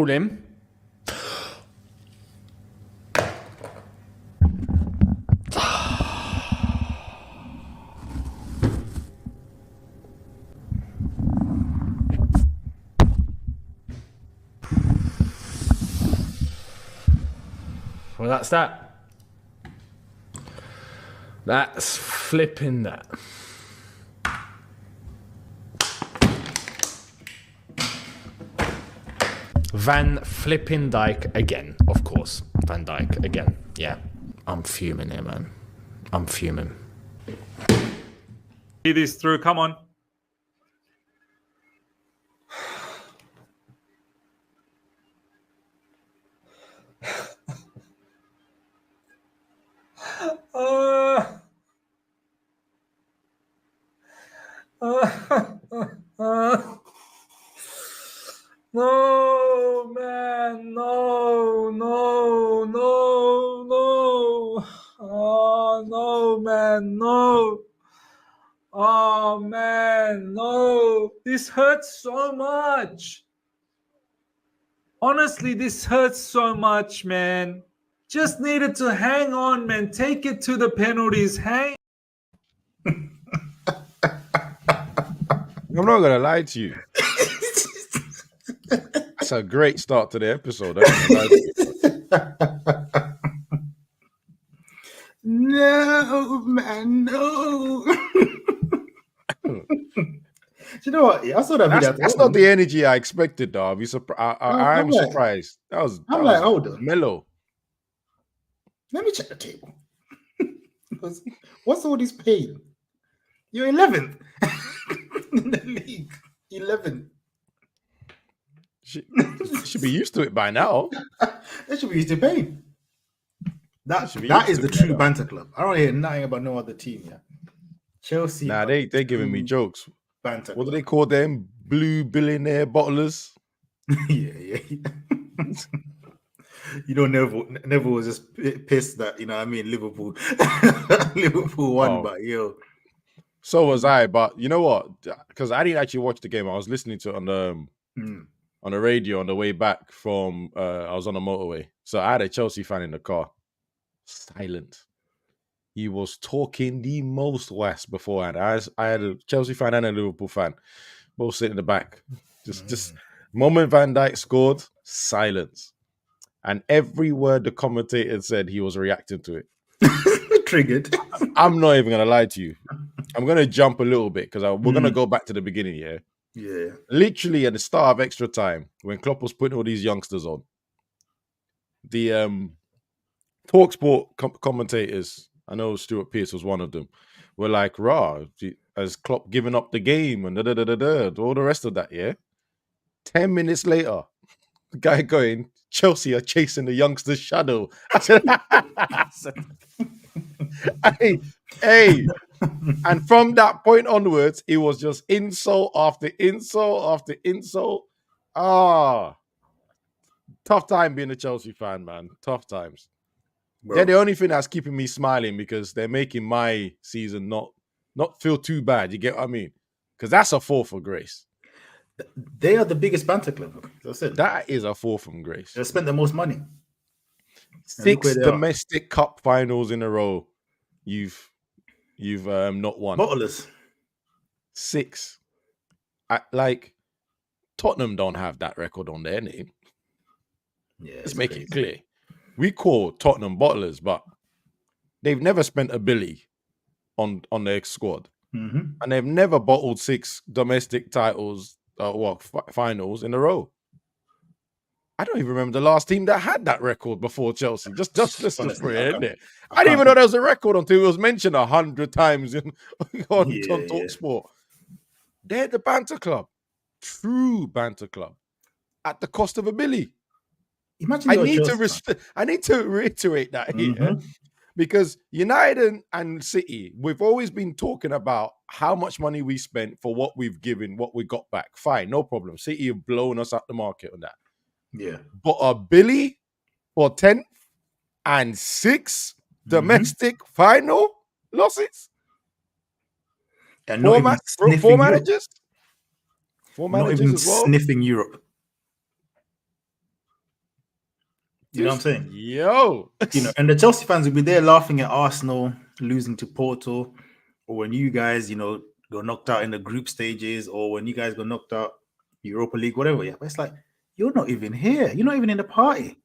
Pull him. Well, that's that. That's flipping that. Van flipping Dijk again, of course. Van Dijk again. Yeah. I'm fuming here, man. I'm fuming. See this through. Come on. No, man, no. Oh, no, man, no. Oh, man, no. This hurts so much. Honestly, this hurts so much, man. Just needed to hang on, man. Take it to the penalties. Hang. I'm not going to lie to you. That's a great start to the episode. No, man, no. Do you know what? I saw that video. That's not the energy I expected, though. I'm surprised. I'm like, hold on. Mellow. Let me check the table. What's all this pain? You're 11th in the league. 11th. Should be used to it by now. They should be used to pain. That is the true banter club. I don't hear nothing about no other team. Yeah, Chelsea. Nah, they're giving me jokes. Banter. What do they call them? Blue billionaire bottlers. Yeah. You know, Neville was just pissed that, you know what I mean, Liverpool won, but yo. So was I, but you know what? Because I didn't actually watch the game. I was listening to it on the radio on the way back from I was on the motorway. So I had a Chelsea fan in the car. Silent. He was talking the most was beforehand. I had a Chelsea fan and a Liverpool fan, both sitting in the back. Just moment Van Dijk scored, silence. And every word the commentator said, he was reacting to it. Triggered. I'm not even going to lie to you. I'm going to jump a little bit because we're going to go back to the beginning here. Yeah. Literally at the start of extra time, when Klopp was putting all these youngsters on, the TalkSport commentators, I know Stuart Pearce was one of them, were like, "Rah, has Klopp given up the game?" and all the rest of that, yeah? 10 minutes later, the guy going, "Chelsea are chasing the youngster's shadow." I said, hey. And from that point onwards, it was just insult after insult after insult. Tough time being a Chelsea fan, man. Tough times. Bro. They're the only thing that's keeping me smiling because they're making my season not feel too bad. You get what I mean? Because that's a fall for grace. They are the biggest banter club. That's it. That is a fall from grace. They spent the most money. 6 domestic cup finals in a row. You've not won. Bottlers. 6. Tottenham don't have that record on their name. Yeah, let's make it clear. We call Tottenham bottlers, but they've never spent a billy on their squad, and they've never bottled 6 domestic titles, finals in a row. I don't even remember the last team that had that record before Chelsea. Just for it, isn't it? I didn't even know there was a record until it was mentioned 100 times on TalkSport. They're the banter club, true banter club, at the cost of a billy. Imagine I need to reiterate that here because United and City, we've always been talking about how much money we spent for what we've given, what we got back. Fine, no problem. City have blown us out the market on that. Yeah. But a billy for 10th and 6 domestic final losses? And four managers? 4 managers as well? Sniffing Europe. You know what I'm saying? Yo. And the Chelsea fans will be there laughing at Arsenal losing to Porto, or when you guys, go knocked out in the group stages, or when you guys go knocked out Europa League, whatever. Yeah, but it's like you're not even here. You're not even in the party.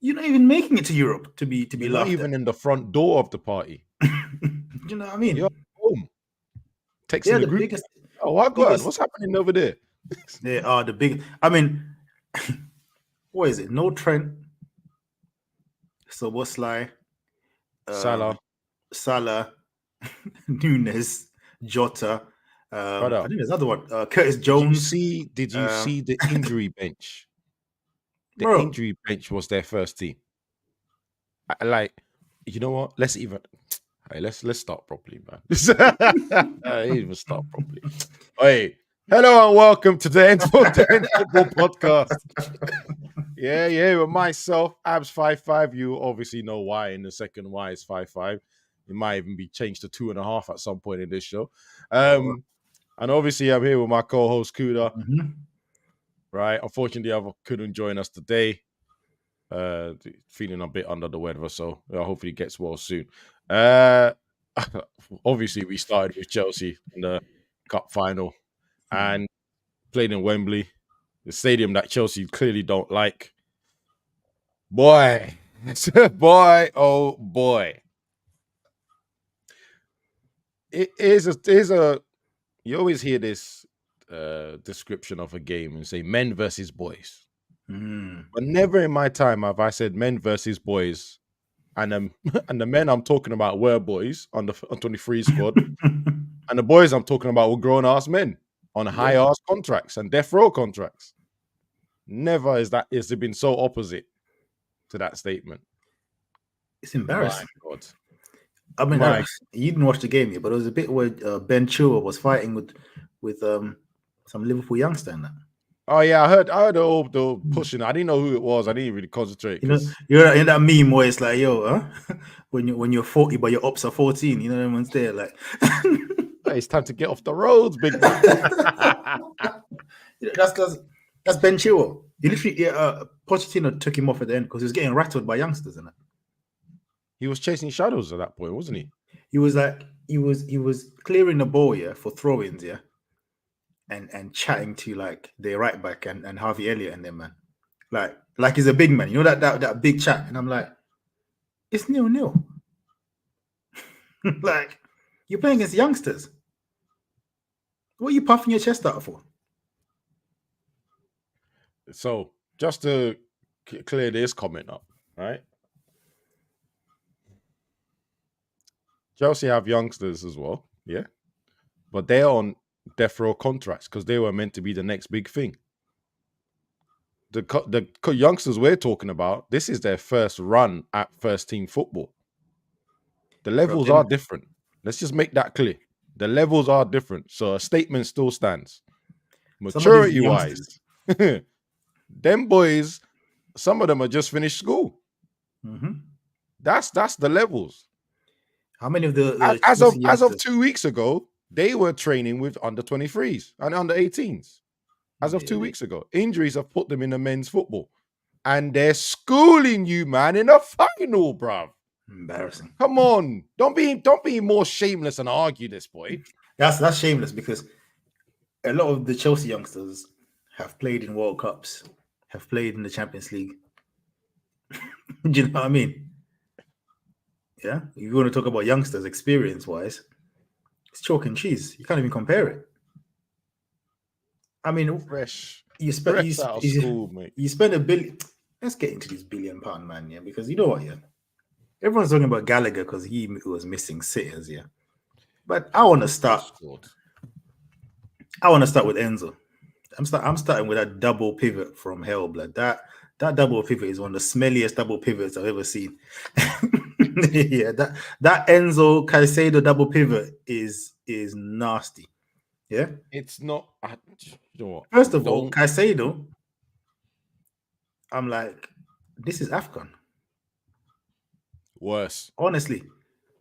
You're not even making it to Europe to be You're laughed not even at. in the front door of the party. You know what I mean? You're home. Texting They're the the group. biggest. Oh, what God? What's happening over there? They are the big. I mean, what is it? No Trent. Soboslai. Salah. Nunes. Jota. I think there's another one. Curtis Jones. Did you see the injury bench? The injury bench was their first team. You know what? Let's start properly, man. Even start properly. Hey, hello and welcome to the End Football Podcast. Yeah, with myself, Abs55. You obviously know why in the second Y is 5-5. It might even be changed to 2.5 at some point in this show. And obviously I'm here with my co-host Kuda. Mm-hmm. Right. Unfortunately, I couldn't join us today. Feeling a bit under the weather, so hopefully he gets well soon. Obviously, we started with Chelsea in the Cup Final and played in Wembley, the stadium that Chelsea clearly don't like. Boy, oh boy. It is a you always hear this description of a game and say men versus boys. But never in my time have I said men versus boys, and the men I'm talking about were boys on the 23 squad, and the boys I'm talking about were grown ass men on high ass contracts and death row contracts. Never has it been so opposite to that statement. It's embarrassing. My God. I mean, you didn't watch the game yet, but there was a bit where Ben Chilwell was fighting with some Liverpool youngster in that. Oh yeah, I heard the pushing. I didn't know who it was. I didn't really concentrate. You're in that meme where it's like, yo, when you're 40 but your ops are 14, everyone's there like. Hey, it's time to get off the roads, big man. That's Ben Chilwell. He literally, Pochettino took him off at the end because he was getting rattled by youngsters, isn't it? He was chasing shadows at that point, wasn't he? He was clearing the ball, for throw-ins, and chatting to like the right back and Harvey Elliott and them, man. Like he's a big man, that big chat, and I'm like, it's 0-0. Like you're playing against youngsters. What are you puffing your chest out for? So just to clear this comment up, right? Chelsea have youngsters as well, yeah, but they're on death row contracts because they were meant to be the next big thing. The youngsters we're talking about, this is their first run at first team football. The levels are different. Let's just make that clear. The levels are different, so a statement still stands. Maturity-wise, them boys, some of them are just finished school. Mm-hmm. That's the levels. How many of the as of 2 weeks ago, they were training with under 23s and under 18s. As of 2 weeks ago, injuries have put them in the men's football, and they're schooling you, man, in a final, bruv. Embarrassing. Come on, don't be more shameless and argue this, boy. That's shameless because a lot of the Chelsea youngsters have played in World Cups, have played in the Champions League. Do you know what I mean? Yeah, if you want to talk about youngsters experience-wise, it's chalk and cheese. You can't even compare it. I mean, fresh. You spend $1 billion. Let's get into this £1 billion man, yeah, because you know what, yeah. Everyone's talking about Gallagher because he was missing sitters, yeah. But I want to start. I want to start with Enzo. I'm starting with that double pivot from hell, blood. That double pivot is one of the smelliest double pivots I've ever seen. Yeah, that Enzo Caicedo double pivot is nasty. Yeah, it's not. You know what? First of all, Caicedo, I'm like, this is AFCON. Worse. Honestly.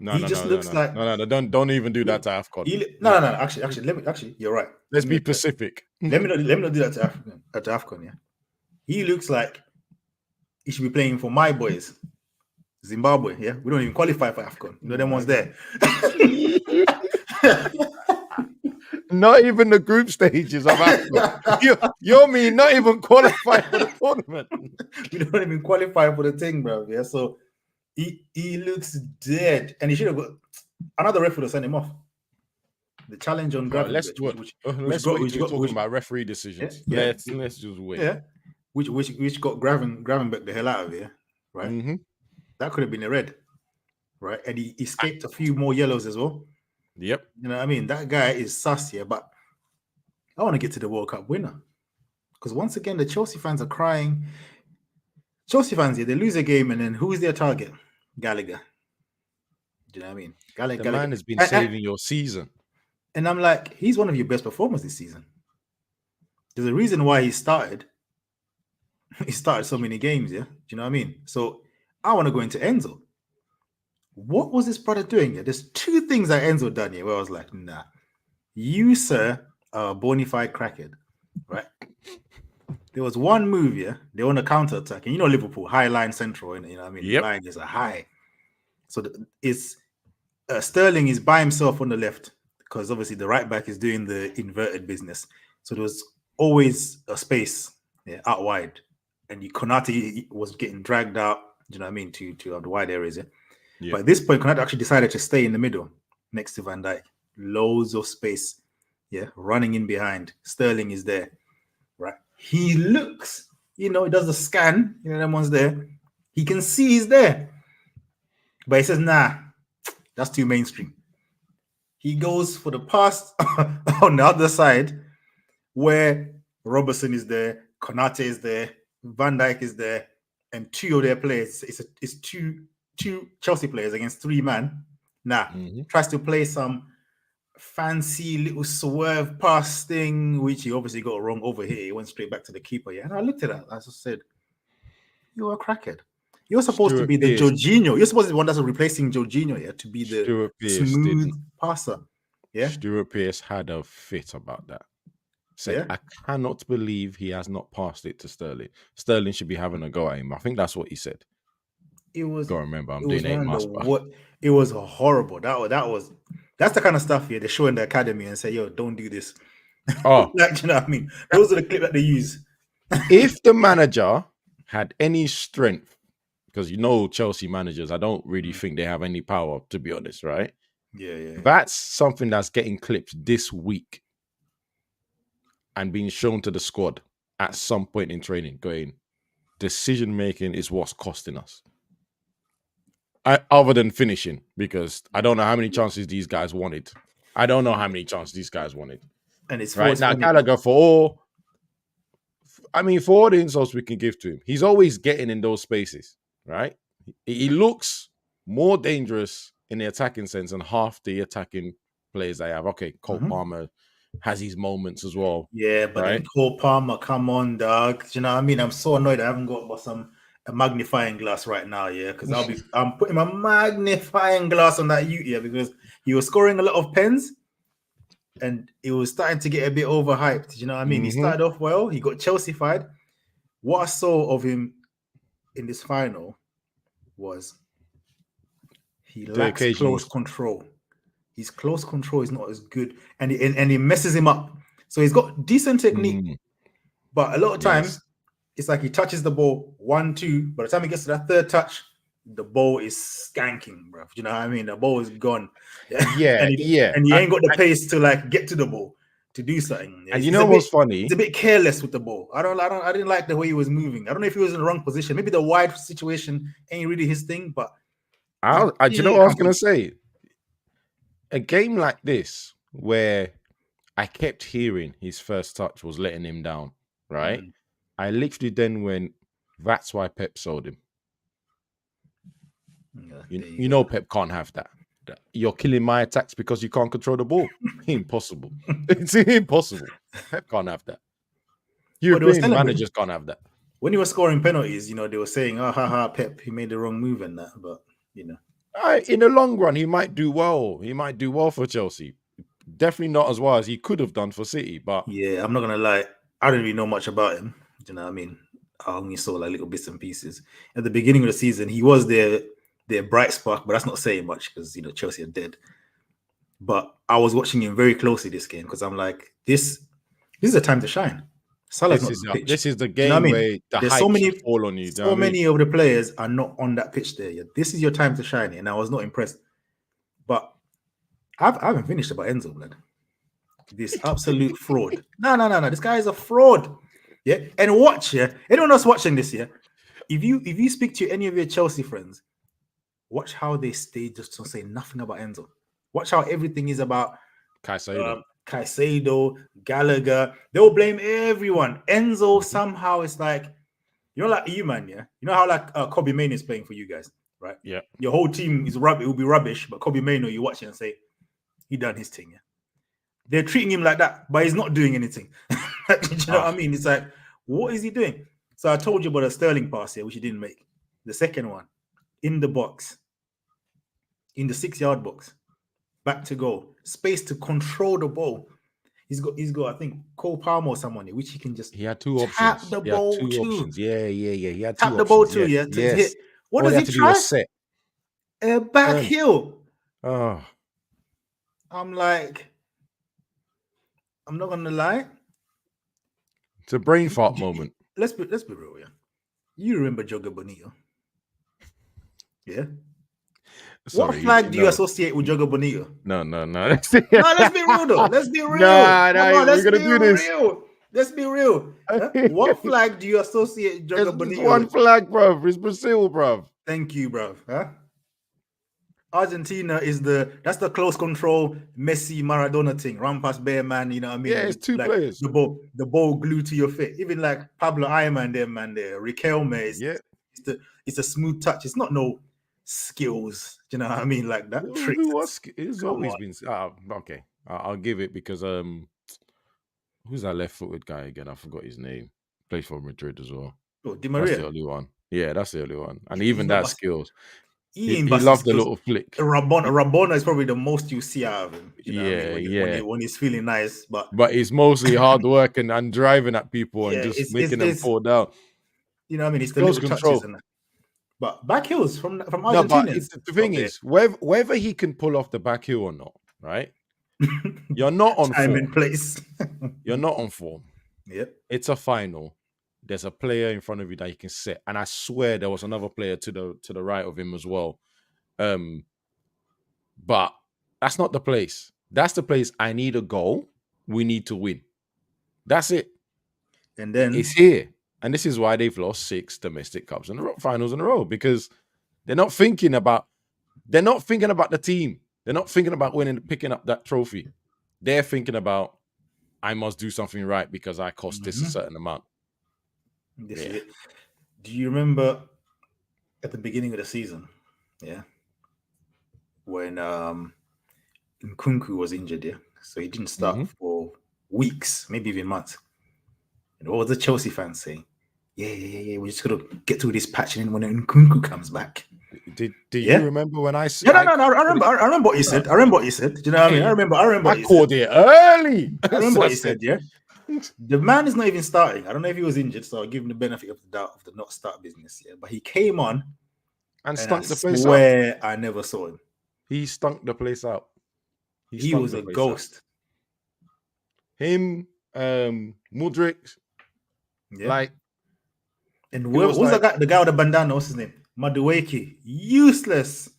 No, don't even do that to AFCON. No. Actually, you're right. Let's be Pacific. Let me not do that to AFCON, yeah. He looks like he should be playing for my boys, Zimbabwe. Yeah, we don't even qualify for AFCON. You know, them ones there. Not even the group stages of AFCON. You mean not even qualify for the tournament? We don't even qualify for the thing, bro. Yeah, so he looks dead, and he should have got another referee to send him off. The challenge on Gravenberch, let's wait till talking about referee decisions. Yeah, let's just wait. Yeah, which got Gravenberch the hell out of here, right? Mm-hmm. That could have been a red, right? And he escaped a few more yellows as well. Yep. You know what I mean? That guy is sus here, but I want to get to the World Cup winner. Because once again, the Chelsea fans are crying. Chelsea fans here, they lose a game, and then who is their target? Gallagher. Do you know what I mean? Gallagher. Man has been saving your season. And I'm like, he's one of your best performers this season. There's a reason why he started. He started so many games, yeah? Do you know what I mean? So I want to go into Enzo. What was this brother doing here? There's two things that Enzo done here where I was like, nah, you, sir, are a bona fide crackhead, right? There was one move, yeah? They were on a counter-attack. And you know Liverpool, high line central, you know what I mean? Yep. The line is a high. So it's Sterling is by himself on the left because obviously the right back is doing the inverted business. So there was always a space out wide. And Konate was getting dragged out, do you know what I mean, to the wide areas. Yeah? But at this point, Konate actually decided to stay in the middle next to Van Dijk. Loads of space, running in behind. Sterling is there, right? He looks, he does the scan, them ones there. He can see he's there. But he says, nah, that's too mainstream. He goes for the pass on the other side where Robertson is there, Konate is there, Van Dijk is there, and two of their players. It's two Chelsea players against 3 man. Tries to play some fancy little swerve pass thing, which he obviously got wrong over here. He went straight back to the keeper. Yeah, and I looked at that. I just said, "You're a crackhead. You're supposed to be the Jorginho. You're supposed to be the one that's replacing Jorginho, to be the smooth passer." Yeah, Stuart Pearce had a fit about that. Said, I cannot believe he has not passed it to Sterling. Sterling should be having a go at him. I think that's what he said. It was. Gotta remember, I'm doing 8 months. It was horrible. That's the kind of stuff they show in the academy and say, "Yo, don't do this." Oh, you know what I mean? Those are the clips that they use. If the manager had any strength, because Chelsea managers, I don't really think they have any power, to be honest, right? Yeah. That's something that's getting clipped this week and being shown to the squad at some point in training, going, decision making is what's costing us. Other than finishing, because I don't know how many chances these guys wanted. And it's right now, Gallagher, for all the insults we can give to him, he's always getting in those spaces, right? He looks more dangerous in the attacking sense than half the attacking players they have. Okay, Cole Palmer has his moments as well. Yeah, but then Cole Palmer, come on, dog. Do you know what I mean? I'm so annoyed I haven't got a magnifying glass right now, because I'm putting my magnifying glass on that because he was scoring a lot of pens and it was starting to get a bit overhyped. You know what I mean? He started off well, he got Chelsea-fied. What I saw of him in this final was he lacks close control. His close control is not as good, and he messes him up. So he's got decent technique, but a lot of times it's like he touches the ball 1-2. By the time he gets to that third touch, the ball is skanking, bro. You know what I mean? The ball is gone. Yeah, and he ain't got the pace to get to the ball to do something. And what's funny? He's a bit careless with the ball. I didn't like the way he was moving. I don't know if he was in the wrong position. Maybe the wide situation ain't really his thing. But do you know what I was gonna say? A game like this, where I kept hearing his first touch was letting him down, right? I literally then went, that's why Pep sold him. Pep can't have that. You're killing my attacks because you can't control the ball. Impossible. It's impossible. Pep can't have that. European managers can't have that. When he was scoring penalties, they were saying, Pep, he made the wrong move and that. But, in the long run, he might do well. He might do well for Chelsea. Definitely not as well as he could have done for City. But yeah, I'm not going to lie. I don't really know much about him. Do you know what I mean? I only saw like little bits and pieces. At the beginning of the season, he was their bright spark, but that's not saying much because Chelsea are dead. But I was watching him very closely this game because I'm like, this is a time to shine. Salah's not on the pitch. This is the game where the hype should fall on you. So many of the players are not on that pitch there yet. This is your time to shine, and I was not impressed. But I haven't finished about Enzo, man. This absolute fraud. No. This guy is a fraud. Yeah. And watch, yeah. Anyone else watching this, yeah? If you speak to any of your Chelsea friends, watch how they stay just to say nothing about Enzo. Watch how everything is about Caicedo, Gallagher. They'll blame everyone. Enzo somehow is like, like you, man, yeah? You know how like Kobe Mainoo is playing for you guys, right? Yeah. Your whole team is rubbish. It will be rubbish, but Kobe Mainoo, you watch it and say, he done his thing, yeah? They're treating him like that, but he's not doing anything. Do you know what I mean? It's like, what is he doing? So I told you about a Sterling pass here, which he didn't make. The second one, in the box, in the 6-yard box, back to goal, space to control the ball. He's got I think Cole Palmer or someone here, which he can just. He had two options. Tap the ball too. Options. Yeah. He had tap two the ball options. too. Yeah. Yes. Hit. What all does he try? Set. Back heel. Oh. I'm like, I'm not gonna lie. It's a brain fart moment. Let's be real, yeah. You remember Joga Bonito? Yeah. Sorry, what flag do you associate with Joga Bonito? No. No, let's be real though. Let's be real. We're gonna do this. Let's be real. What flag do you associate Joga Bonito? One flag, bro. It's Brazil, bro. Thank you, bro. Huh? Argentina is that's the close control Messi Maradona thing. Run past bare man, you know what I mean? Yeah, it's two players. The ball glued to your feet. Even like Pablo Ayman there, man, there. Riquelme it's a smooth touch. It's not no skills. Do you know what I mean? Like that trick. It's always been okay. I'll give it because who's that left-footed guy again? I forgot his name. Plays for Madrid as well. Oh, Di Maria. That's the only one. Yeah, that's the only one. And even that skills. He loved the little flick. Rabona is probably the most you see out of him. You know what I mean? When he's feeling nice, but it's mostly hard work and driving at people and just making them fall down. You know what I mean? It's the little touches and that. But back heels from Argentina. No, but the thing is, whether he can pull off the back heel or not, right? You're not on time form. and place. You're not on form. Yep. It's a final. There's a player in front of you that you can set, and I swear there was another player to the right of him as well. But that's not the place. That's the place. I need a goal. We need to win. That's it. And then it's here, and this is why they've lost 6 domestic cups in a row, finals in a row, because they're not thinking about the team. They're not thinking about picking up that trophy. They're thinking about, I must do something right because I cost this a certain amount. This is it. Do you remember at the beginning of the season? Yeah. When Nkunku was injured, yeah. So he didn't start for weeks, maybe even months. And all the Chelsea fans saying, Yeah, we're just gonna get through this patch and then when Nkunku comes back. Did you remember when I said? No. I remember what you said. I remember what you said. Do you know what I mean? I remember. I called it early. I remember what you said. Yeah. The man is not even starting. I don't know if he was injured, so I'll give him the benefit of the doubt of the not start business. Yeah, but he came on and stunk the place out. I never saw him. He stunk the place out. He was a ghost. Him, Mudryk, and where was the guy with the bandana? What's his name? Madueke. Useless.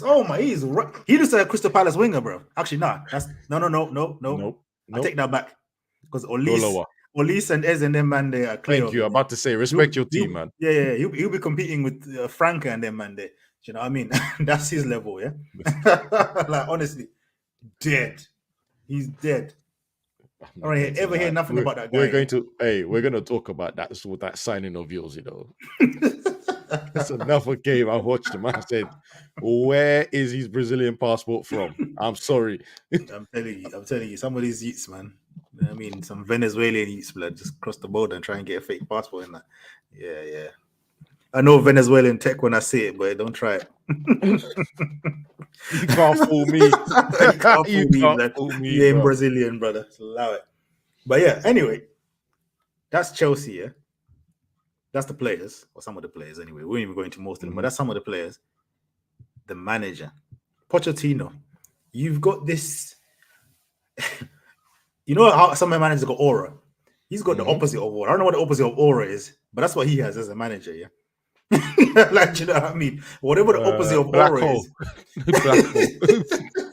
Oh my, he looks like a Crystal Palace winger, bro. Actually, nah. That's no. I take that back. Because Olise and Ez and them, man, they are clear. Thank you. I'm about to say, respect your team, man. Yeah. He'll be competing with Franca and them, man. Do you know what I mean? That's his level, yeah? Like, honestly, dead. He's dead. All right, ever hear nothing about that guy? We're going to talk about that signing of yours, you know. That's another game I watched him. I said, where is his Brazilian passport from? I'm sorry. I'm telling you, some of these youths, man. You know what I mean, some Venezuelan youths, blood, just cross the border and try and get a fake passport in that. Yeah. I know Venezuelan tech when I see it, but don't try it. You can't fool me. You can't fool me. You ain't Brazilian, brother. So allow it. But yeah, anyway, that's Chelsea, yeah. That's the players, or some of the players anyway. We won't even go into most of them, but that's some of the players. The manager, Pochettino, you've got this. You know how some managers got aura. He's got the opposite of aura. I don't know what the opposite of aura is, but that's what he has as a manager. Yeah. Like, you know what I mean? Whatever the opposite of black aura hole. is. Black hole.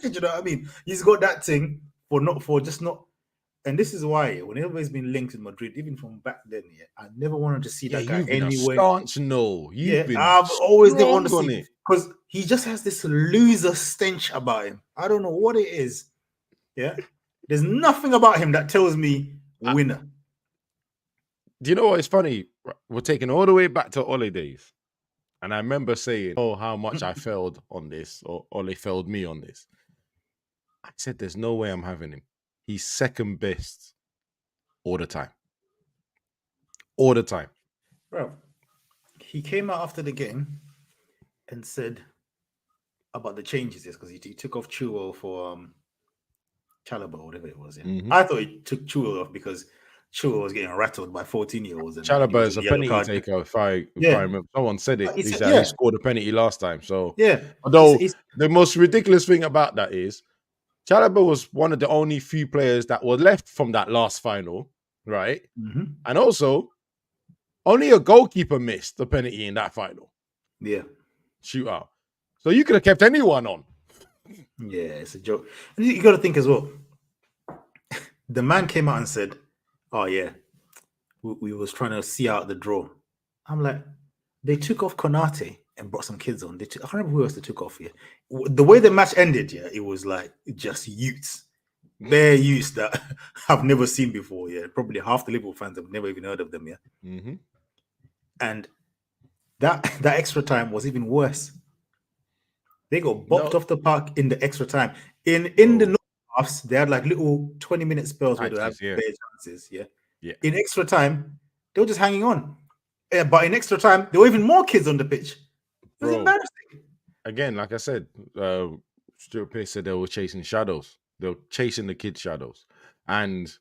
You know what I mean? He's got that thing for just not. And this is why, whenever he's been linked with Madrid, even from back then, I never wanted to see that guy anywhere. I've always never wanted to see, because he just has this loser stench about him. I don't know what it is. Yeah, there's nothing about him that tells me winner. Do you know what is funny? We're taking all the way back to Ole days. And I remember saying, how much I failed on this, or Ole failed me on this. I said, there's no way I'm having him. He's second best all the time. All the time. Bro, he came out after the game and said about the changes, because he took off Chilwell for Chalobah, whatever it was. Yeah. I thought he took Chilwell off because Chilwell was getting rattled by 14-year-olds. Chalobah is a penalty taker, if I remember. Someone said it. He scored a penalty last time. So, although the most ridiculous thing about that is, Chalobah was one of the only few players that were left from that last final, right? And also, only a goalkeeper missed the penalty in that final. Yeah. Shootout. So you could have kept anyone on. Yeah, it's a joke. And you got to think as well. The man came out and said, oh, yeah, we was trying to see out the draw. I'm like, they took off Konate and brought some kids on. I can't remember who else they took off here. The way the match ended, it was like just youths. Bare youths that I've never seen before, Probably half the Liverpool fans have never even heard of them, And that extra time was even worse. They got bopped off the park in the extra time. In the halves, they had like little 20-minute spells where they had bare chances, In extra time, they were just hanging on. But in extra time, there were even more kids on the pitch. It was embarrassing. Again, like I said, Stuart Pearce said they were chasing shadows. They were chasing the kids' shadows. And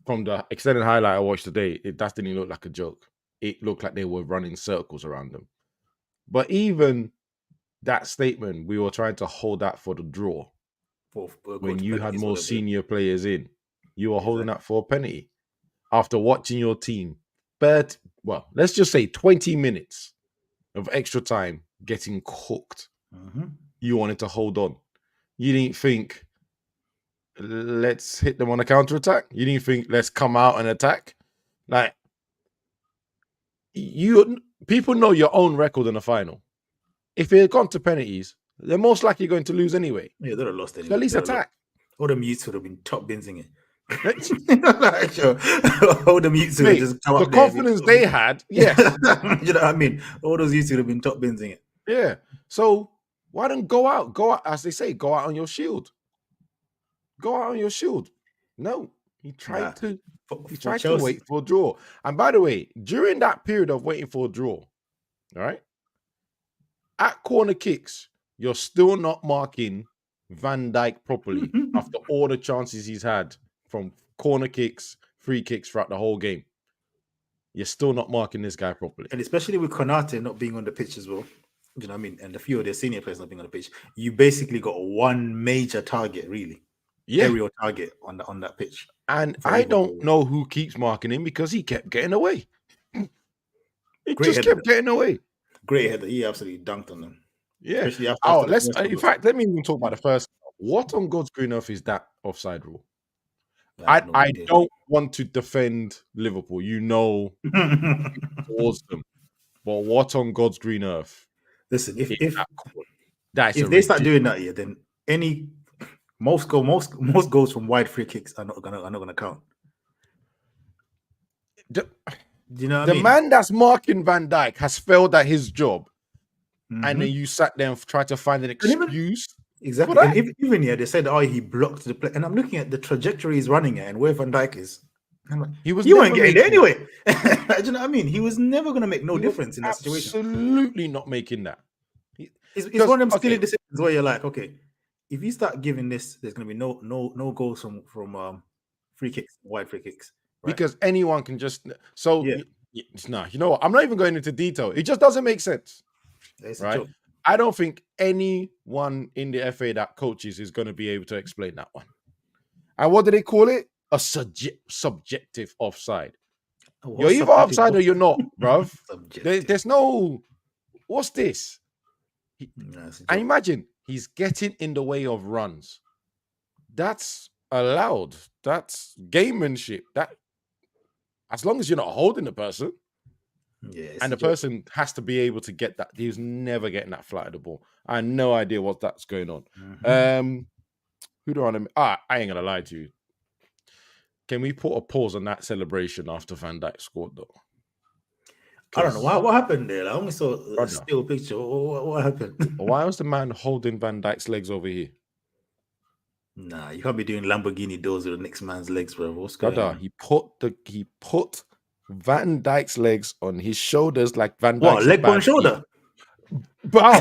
from the extended highlight I watched today, that didn't look like a joke. It looked like they were running circles around them. But even that statement, we were trying to hold that for the draw. When you had more senior players in, you were holding that for a penalty. After watching your team, let's just say 20 minutes of extra time getting cooked, you wanted to hold on. You didn't think, let's hit them on a counter-attack. You didn't think, let's come out and attack. Like, people know your own record in the final. If it had gone to penalties, they're most likely going to lose anyway. Yeah, they'd have lost anyway. So at least attack. All the mutes would have been top binsing it. All the mutes would have just come the confidence they had, you know what I mean? All those mutes would have been top binsing it. Yeah. So why don't go out? Go out, as they say, go out on your shield. Go out on your shield. No, he tried to wait for a draw. And by the way, during that period of waiting for a draw, all right, at corner kicks, you're still not marking Van Dijk properly after all the chances he's had from corner kicks, free kicks throughout the whole game. You're still not marking this guy properly. And especially with Konate not being on the pitch as well, you know what I mean? And a few of their senior players not being on the pitch, you basically got one major target, really. Aerial target on that pitch. And I don't know who keeps marking him because he kept getting away. He just kept getting away. Great header. He absolutely dunked on them. Yeah. In fact, let me even talk about the first. What on God's green earth is that offside rule? I don't want to defend Liverpool, towards them. But what on God's green earth? Listen, if they start doing that, then most goals from wide free kicks are not gonna count. Do you know what I mean? The man that's marking Van Dijk has failed at his job, and then you sat there and tried to find an excuse. Exactly. And even here, they said, he blocked the play. And I'm looking at the trajectory he's running at and where Van Dijk is. I'm like, you weren't getting there anyway. Do you know what I mean? He was never going to make no difference in that situation. Absolutely not making that. It's one of them silly decisions where you're like, okay, if you start giving this, there's going to be no goals from free kicks, wide free kicks. Right? Because anyone can just... So Nah, you know what? I'm not even going into detail. It just doesn't make sense. It's right? I don't think anyone in the FA that coaches is going to be able to explain that one. And what do they call it? A subjective offside. You're either offside or you're not, bruv. There's no... What's this? And imagine, he's getting in the way of runs. That's allowed. That's gamemanship. That, as long as you're not holding the person, and the person has to be able to get that. He was never getting that flight of the ball. I had no idea what that's going on. Who do I want to... I ain't going to lie to you. Can we put a pause on that celebration after Van Dijk scored, though? I don't know. What happened there? I only saw a still picture. What happened? Why was the man holding Van Dijk's legs over here? Nah, you can't be doing Lamborghini doors with the next man's legs, bro. What's going on? He put Van Dijk's legs on his shoulders like Van Dijk's what, leg on shoulder? Bro,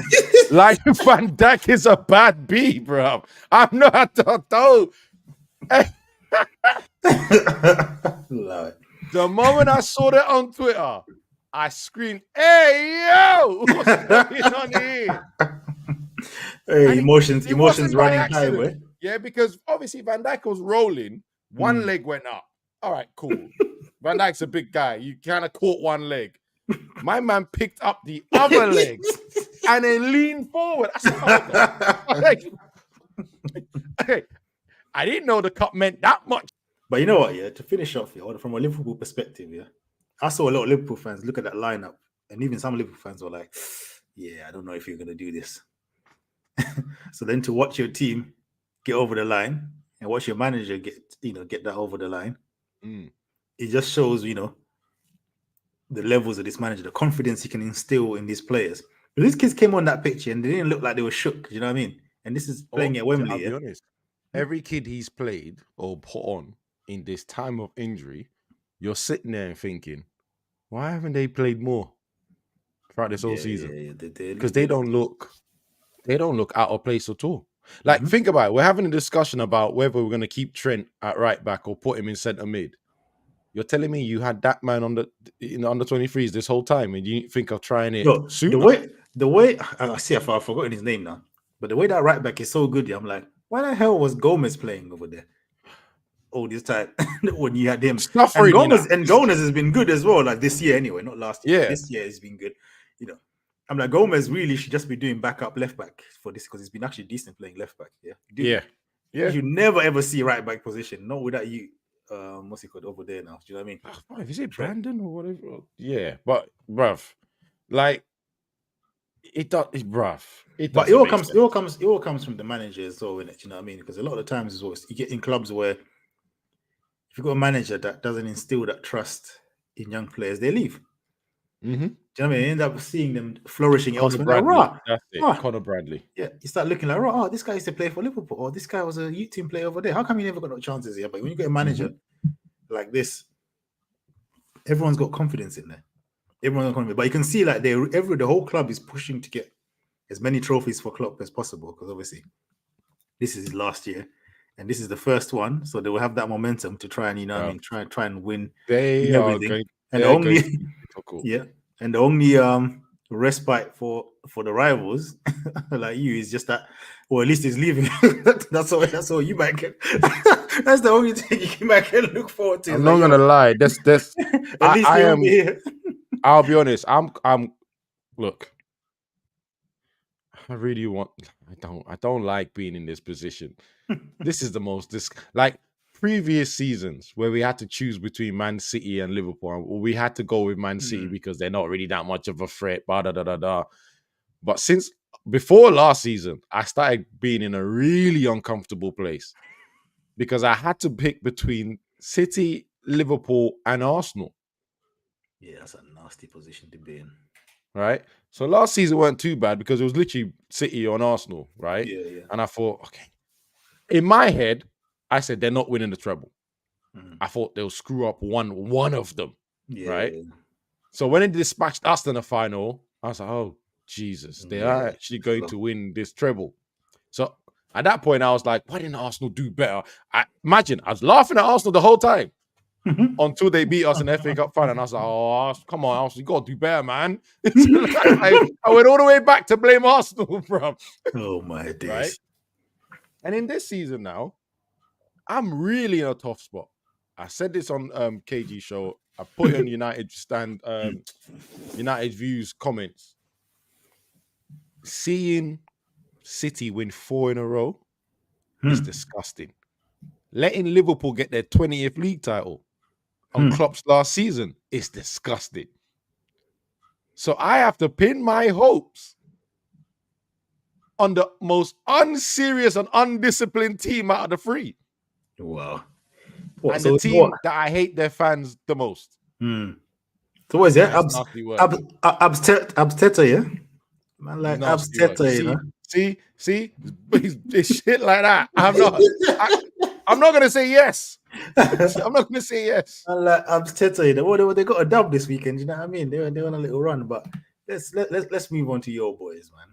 like Van Dijk is a bad B, bro. I'm not though. The moment I saw that on Twitter, I screamed, "Hey, yo! What's going on here?" Hey, emotions running high, boy. Yeah, because obviously Van Dijk was rolling. One leg went up. All right, cool. Van Dijk's a big guy. You kind of caught one leg. My man picked up the other leg and then leaned forward. I said, hey, I didn't know the cup meant that much. But you know what, yeah, to finish off, yeah, from a Liverpool perspective, yeah, I saw a lot of Liverpool fans look at that lineup, and even some Liverpool fans were like, yeah, I don't know if you're going to do this. So then to watch your team get over the line and watch your manager get that over the line, it just shows, the levels of this manager, the confidence he can instill in these players. But these kids came on that picture and they didn't look like they were shook, you know what I mean? And this is playing at Wembley. I'll be honest. Every kid he's played or put on in this time of injury, you're sitting there and thinking, why haven't they played more throughout this whole season? Because they don't look out of place at all. Like, think about it. We're having a discussion about whether we're going to keep Trent at right back or put him in centre mid. You're telling me you had that man on in the under 23s this whole time, and you didn't think of trying it sooner? The way I see, I've forgotten his name now, but the way that right back is so good, I'm like, why the hell was Gomez playing over there all this time when you had him? And Gomez has been good as well, like this year anyway, not last year. Yeah. This year has been good. I'm like, Gomez really should just be doing backup left back for this because he's been actually decent playing left back. Yeah. You never ever see right back position, not without you. What's he called over there now? Do you know what I mean? Is it Brandon or whatever? Yeah, but bruv, like it does, bruv. But it all comes from the manager as well, innit? Do you know what I mean? Because a lot of the times is what you get in clubs where if you've got a manager that doesn't instill that trust in young players, they leave. Do you know what I mean? You end up seeing them flourishing elsewhere. Conor Bradley. Yeah, you start looking like, this guy used to play for Liverpool, or this guy was a youth team player over there. How come you never got no chances here? But when you get a manager like this, everyone's got confidence in there. Everyone's got confidence. But you can see like the whole club is pushing to get as many trophies for Klopp as possible, because obviously this is his last year and this is the first one, so they will have that momentum to try and try and win everything. And the only respite for the rivals like you is just that, or at least he's leaving. that's all you might get. That's the only thing you might get look forward to. I'm not gonna lie. That's I am here. I'll be honest. I'm look. I really want. I don't like being in this position. This is the most like previous seasons where we had to choose between Man City and Liverpool, or we had to go with Man City because they're not really that much of a threat. But since before last season, I started being in a really uncomfortable place because I had to pick between City, Liverpool, and Arsenal. Yeah, that's a nasty position to be in. Right? So last season weren't too bad because it was literally City on Arsenal, right? Yeah. And I thought, okay. In my head, I said they're not winning the treble. I thought they'll screw up one of them, right? Yeah. So when it dispatched us in the final, I was like, oh, Jesus, they are actually going to win this treble. So at that point, I was like, why didn't Arsenal do better? I was laughing at Arsenal the whole time. until they beat us in the FA Cup final. And I was like, oh, come on, Arsenal, you got to do better, man. I went all the way back to blame Arsenal, bro. Oh, my days. Right? And in this season now, I'm really in a tough spot. I said this on KG show. I put it on United Views comments. Seeing City win 4 in a row is disgusting. Letting Liverpool get their 20th league title on Klopp's last season is disgusting. So I have to pin my hopes on the most unserious and undisciplined team out of the 3. Wow. And the team that I hate their fans the most. So what is that? Absteta, yeah? Man, like Absteta, you know? See? It's shit like that. I'm not going to say yes. I'm not going to say yes. Man, like Absteta, you know? They got a dub this weekend, you know what I mean? They're on a little run, but let's move on to your boys, man.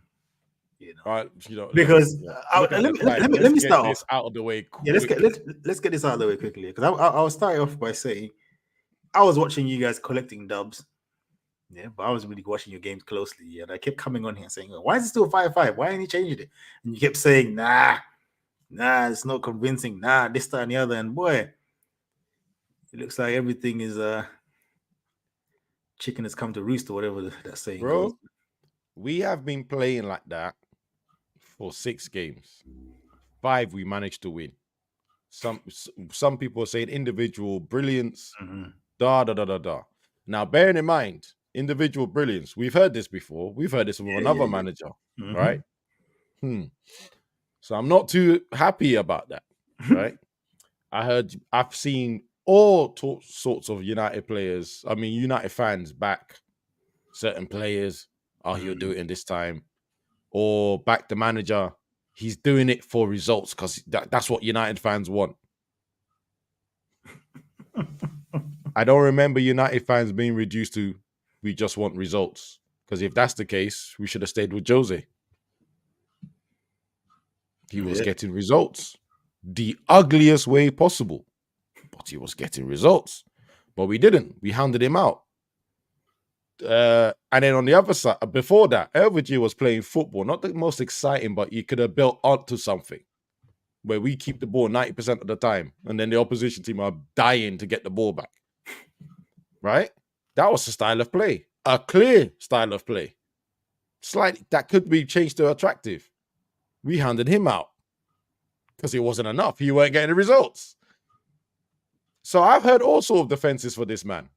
You know, right, because let me start this out of the way. Yeah, let's get this out of the way quickly. Because I was starting off by saying I was watching you guys collecting dubs, yeah, but I was really watching your games closely. Yeah, and I kept coming on here saying, "Why is it still 5-5? Why ain't he changed it?" And you kept saying, "Nah, it's not convincing. Nah, this, that, and the other." And boy, it looks like everything is chicken has come to roost or whatever that saying goes. We have been playing like that for 6 games. 5 we managed to win. Some people are saying individual brilliance. Da. Now, bearing in mind, individual brilliance. We've heard this before. We've heard this from another manager, right? So I'm not too happy about that, right? I've seen all sorts of United players. I mean, United fans back certain players. Oh, he'll do it in this time. Or back the manager. He's doing it for results because that's what United fans want. I don't remember United fans being reduced to we just want results. Because if that's the case, we should have stayed with Jose. He was getting results. The ugliest way possible. But he was getting results. But we didn't. We hounded him out. And then on the other side, before that, Elvigi was playing football. Not the most exciting, but you could have built onto something. Where we keep the ball 90% of the time. And then the opposition team are dying to get the ball back. Right? That was the style of play. A clear style of play. Slightly, that could be changed to attractive. We handed him out. Because it wasn't enough. He weren't getting the results. So I've heard all sorts of defenses for this man.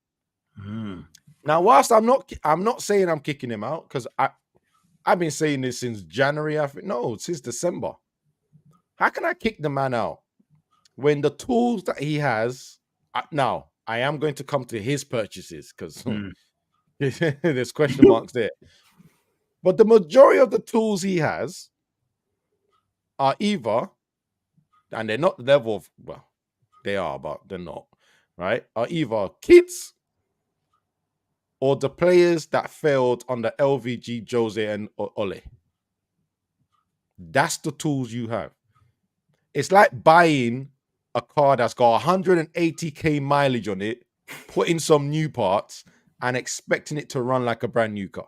Now, whilst I'm not saying I'm kicking him out, because I've been saying this since January. Since December. How can I kick the man out when the tools that he has? Now, I am going to come to his purchases because there's question marks there. But the majority of the tools he has are either, and they're not the level of, well, they are, but they're not, right? Are either kids or the players that failed under LVG, Jose, and Ole. That's the tools you have. It's like buying a car that's got 180k mileage on it, putting some new parts, and expecting it to run like a brand new car.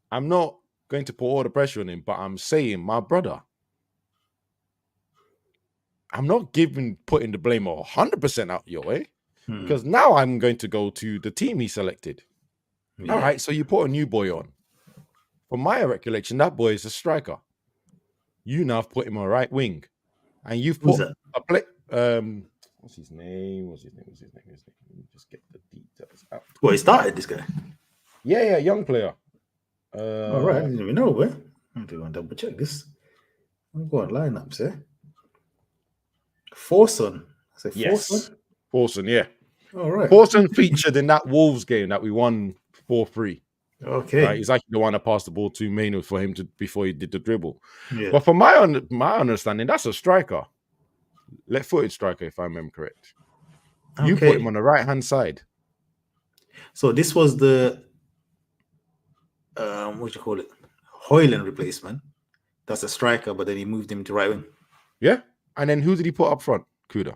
I'm not going to put all the pressure on him, but I'm saying, my brother, I'm not putting the blame 100% out your way, because now I'm going to go to the team he selected. Yeah. All right, so you put a new boy on. From my recollection, that boy is a striker. You now have put him on right wing. And you've put a play. What's his name? Let me just get the details out. Well, he started this guy. Yeah, young player. All right, I didn't even know, boy. I'm going to double check this. I'm going lineups, eh? Forson. Yes. Forson, yeah. All right. Forson featured in that Wolves game that we won 4-3. Okay. Right? He's actually the one that passed the ball to Mainu for him before he did the dribble. Yeah. But from my understanding, that's a striker. Left-footed striker, if I remember correct. You put him on the right-hand side. So this was the what you call it? Hoyland replacement. That's a striker, but then he moved him to right wing. Yeah. And then who did he put up front? Kuda.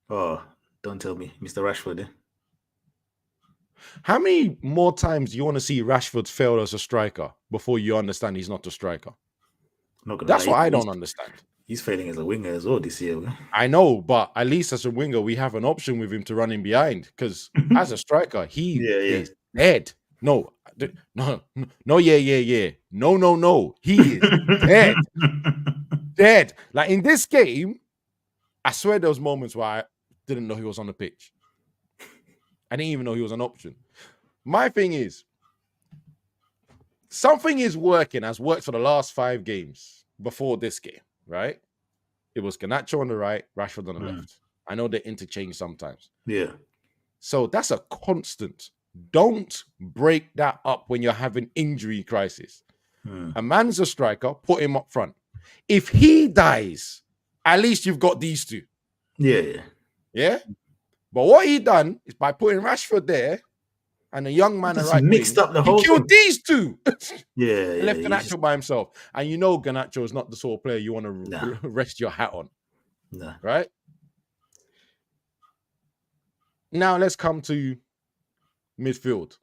Oh, Don't tell me, Mr. Rashford. Eh? How many more times do you want to see Rashford fail as a striker before you understand he's not a striker? That's what I don't understand. He's failing as a winger as well this year. I know, but at least as a winger, we have an option with him to run in behind. Because as a striker, he is dead. No. No. No. He is dead. Dead. Like in this game, I swear there was moments where I didn't know he was on the pitch. I didn't even know he was an option. My thing is, something is working, has worked for the last 5 games before this game, right? It was Garnacho on the right, Rashford on the left. I know they interchange sometimes. Yeah. So that's a constant. Don't break that up when you're having injury crisis. A man's a striker, put him up front. If he dies, at least you've got these two. Yeah. Yeah? But what he done is by putting Rashford there and a young man right mixed up the whole he killed thing. These two. Yeah. Left Garnacho by himself. And you know Garnacho is not the sort of player you want to rest your hat on. Nah. Right? Now let's come to midfield.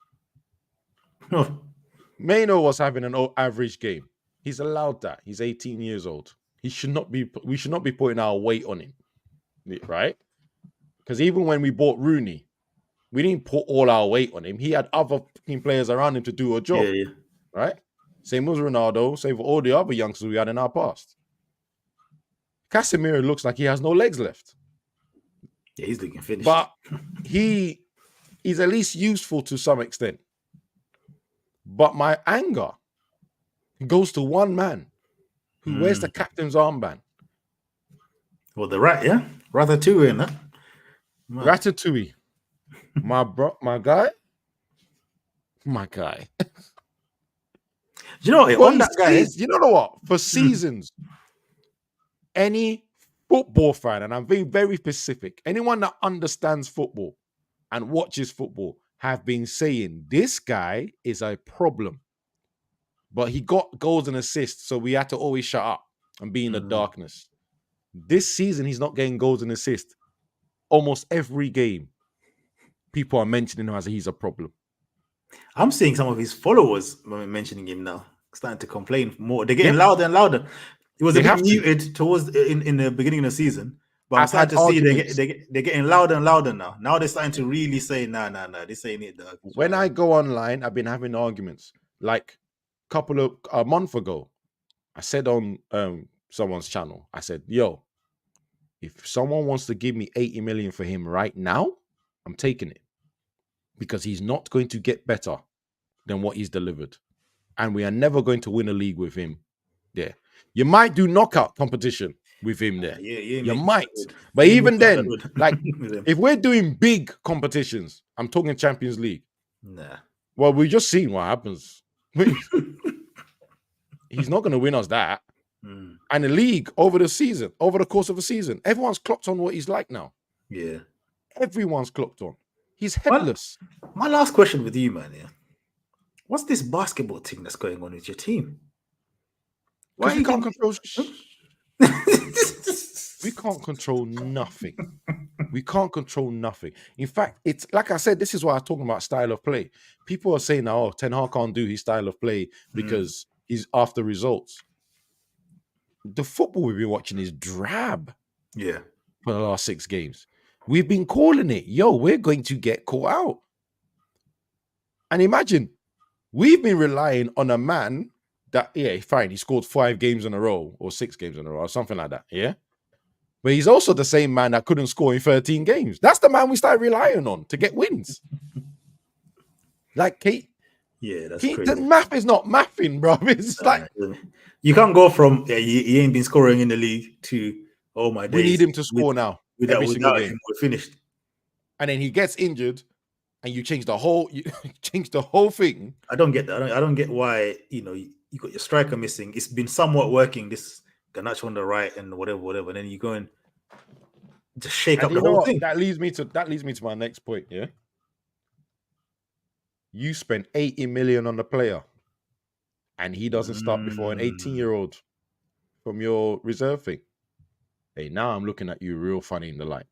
Maino was having an average game. He's allowed that. He's 18 years old. We should not be putting our weight on him. Right? Because even when we bought Rooney, we didn't put all our weight on him. He had other players around him to do a job. Yeah. Right? Same as Ronaldo, same for all the other youngsters we had in our past. Casemiro looks like he has no legs left. Yeah, he's looking finished. But he's at least useful to some extent. But my anger goes to one man who wears the captain's armband. Well, the rat, yeah? Ratatouille, huh? Ratatouille. My guy. You know, on that guy, you know what? For seasons, any football fan, and I'm being very specific, anyone that understands football and watches football have been saying this guy is a problem. But he got goals and assists, so we had to always shut up and be in the darkness. This season, he's not getting goals and assists. Almost every game, people are mentioning him as he's a problem. I'm seeing some of his followers mentioning him now, starting to complain more. They're getting louder and louder. It was a bit muted towards in the beginning of the season, but I'm starting to see they're getting louder and louder now. Now they're starting to really say, nah, this ain't it, dog. When I go online, I've been having arguments. Like a month ago, I said on someone's channel, I said, yo, if someone wants to give me 80 million for him right now, I'm taking it. Because he's not going to get better than what he's delivered. And we are never going to win a league with him there. You might do knockout competition with him there. You might. But even then, like, if we're doing big competitions, I'm talking Champions League. Nah. Well, we've just seen what happens. He's not going to win us that. And the league over the course of a season, everyone's clocked on what he's like now. Yeah. Everyone's clocked on. He's headless. My last question with you, man. Yeah. What's this basketball thing that's going on with your team? Why you can't control? We can't control nothing. We can't control nothing. In fact, it's like I said. This is why I'm talking about style of play. People are saying now, Ten Hag can't do his style of play because he's after results. The football we've been watching is drab. Yeah, for the last 6 games. We've been calling it, we're going to get caught out. And imagine, we've been relying on a man that, fine, he scored 5 games in a row or 6 games in a row or something like that, yeah? But he's also the same man that couldn't score in 13 games. That's the man we started relying on to get wins. Like, Kate. Yeah, that's crazy. The math is not mathing, bro. It's like... You can't go from, he ain't been scoring in the league to, oh my days. We need him to score now. Without him, we're finished. And then he gets injured, and you change the whole thing. I don't get that. I don't get why you got your striker missing. It's been somewhat working. This Garnacho on the right and whatever. And then you go and just shake up the whole thing. That leads me to my next point. Yeah, you spent 80 million on the player, and he doesn't start before an 18-year-old from your reserve thing. Hey, now I'm looking at you real funny in the light.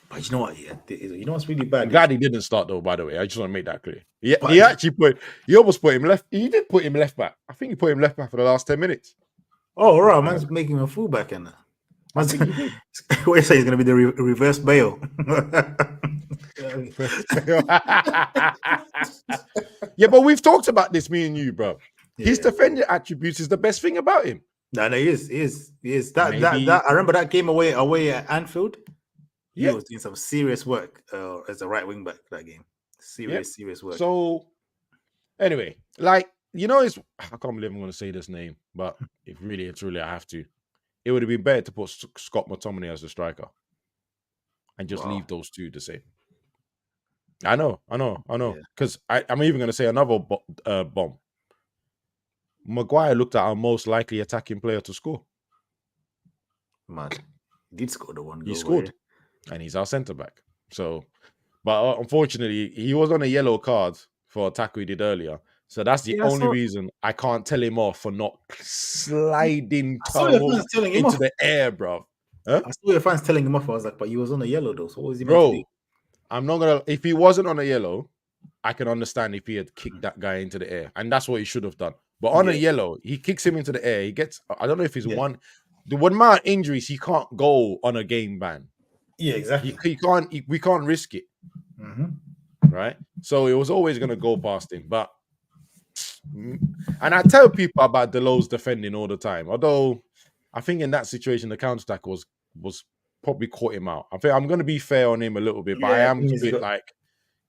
But you know what? Yeah, you know what's really bad. I'm glad he didn't start though. By the way, I just want to make that clear. But He actually he almost put him left. He did put him left back. I think he put him left back for the last 10 minutes. Oh, right, man's making him a fullback in that. I think he did. What you say is going to be the reverse Bale? Yeah, but we've talked about this, me and you, bro. Yeah. His defending attributes is the best thing about him. No, he is. That I remember that game away at Anfield. He was doing some serious work as a right wing back that game. Serious work. So, anyway, like, you know, I can't believe I'm going to say this name, but if really, truly, I have to. It would have been better to put Scott McTominay as the striker and just leave those two the same. I know. Because I'm even going to say another bomb. Maguire looked at our most likely attacking player to score. Man, he did score the one goal. He scored, and he's our centre back. So, but unfortunately, he was on a yellow card for a tackle he did earlier. So that's the only reason I can't tell him off for not sliding into the air, bro. Huh? I saw your fans telling him off. I was like, but he was on a yellow though. So what was he meant to do? I'm not gonna. If he wasn't on a yellow, I can understand if he had kicked that guy into the air, and that's what he should have done. But on a yellow, he kicks him into the air. He gets. I don't know if he's one. The one amount of injuries, he can't go on a game ban. Yeah, exactly. He can't. We can't risk it. Right. So it was always gonna go past him, but. And I tell people about Delo's defending all the time. Although I think in that situation the counter attack was probably caught him out. I think I'm going to be fair on him a little bit, but I am a bit like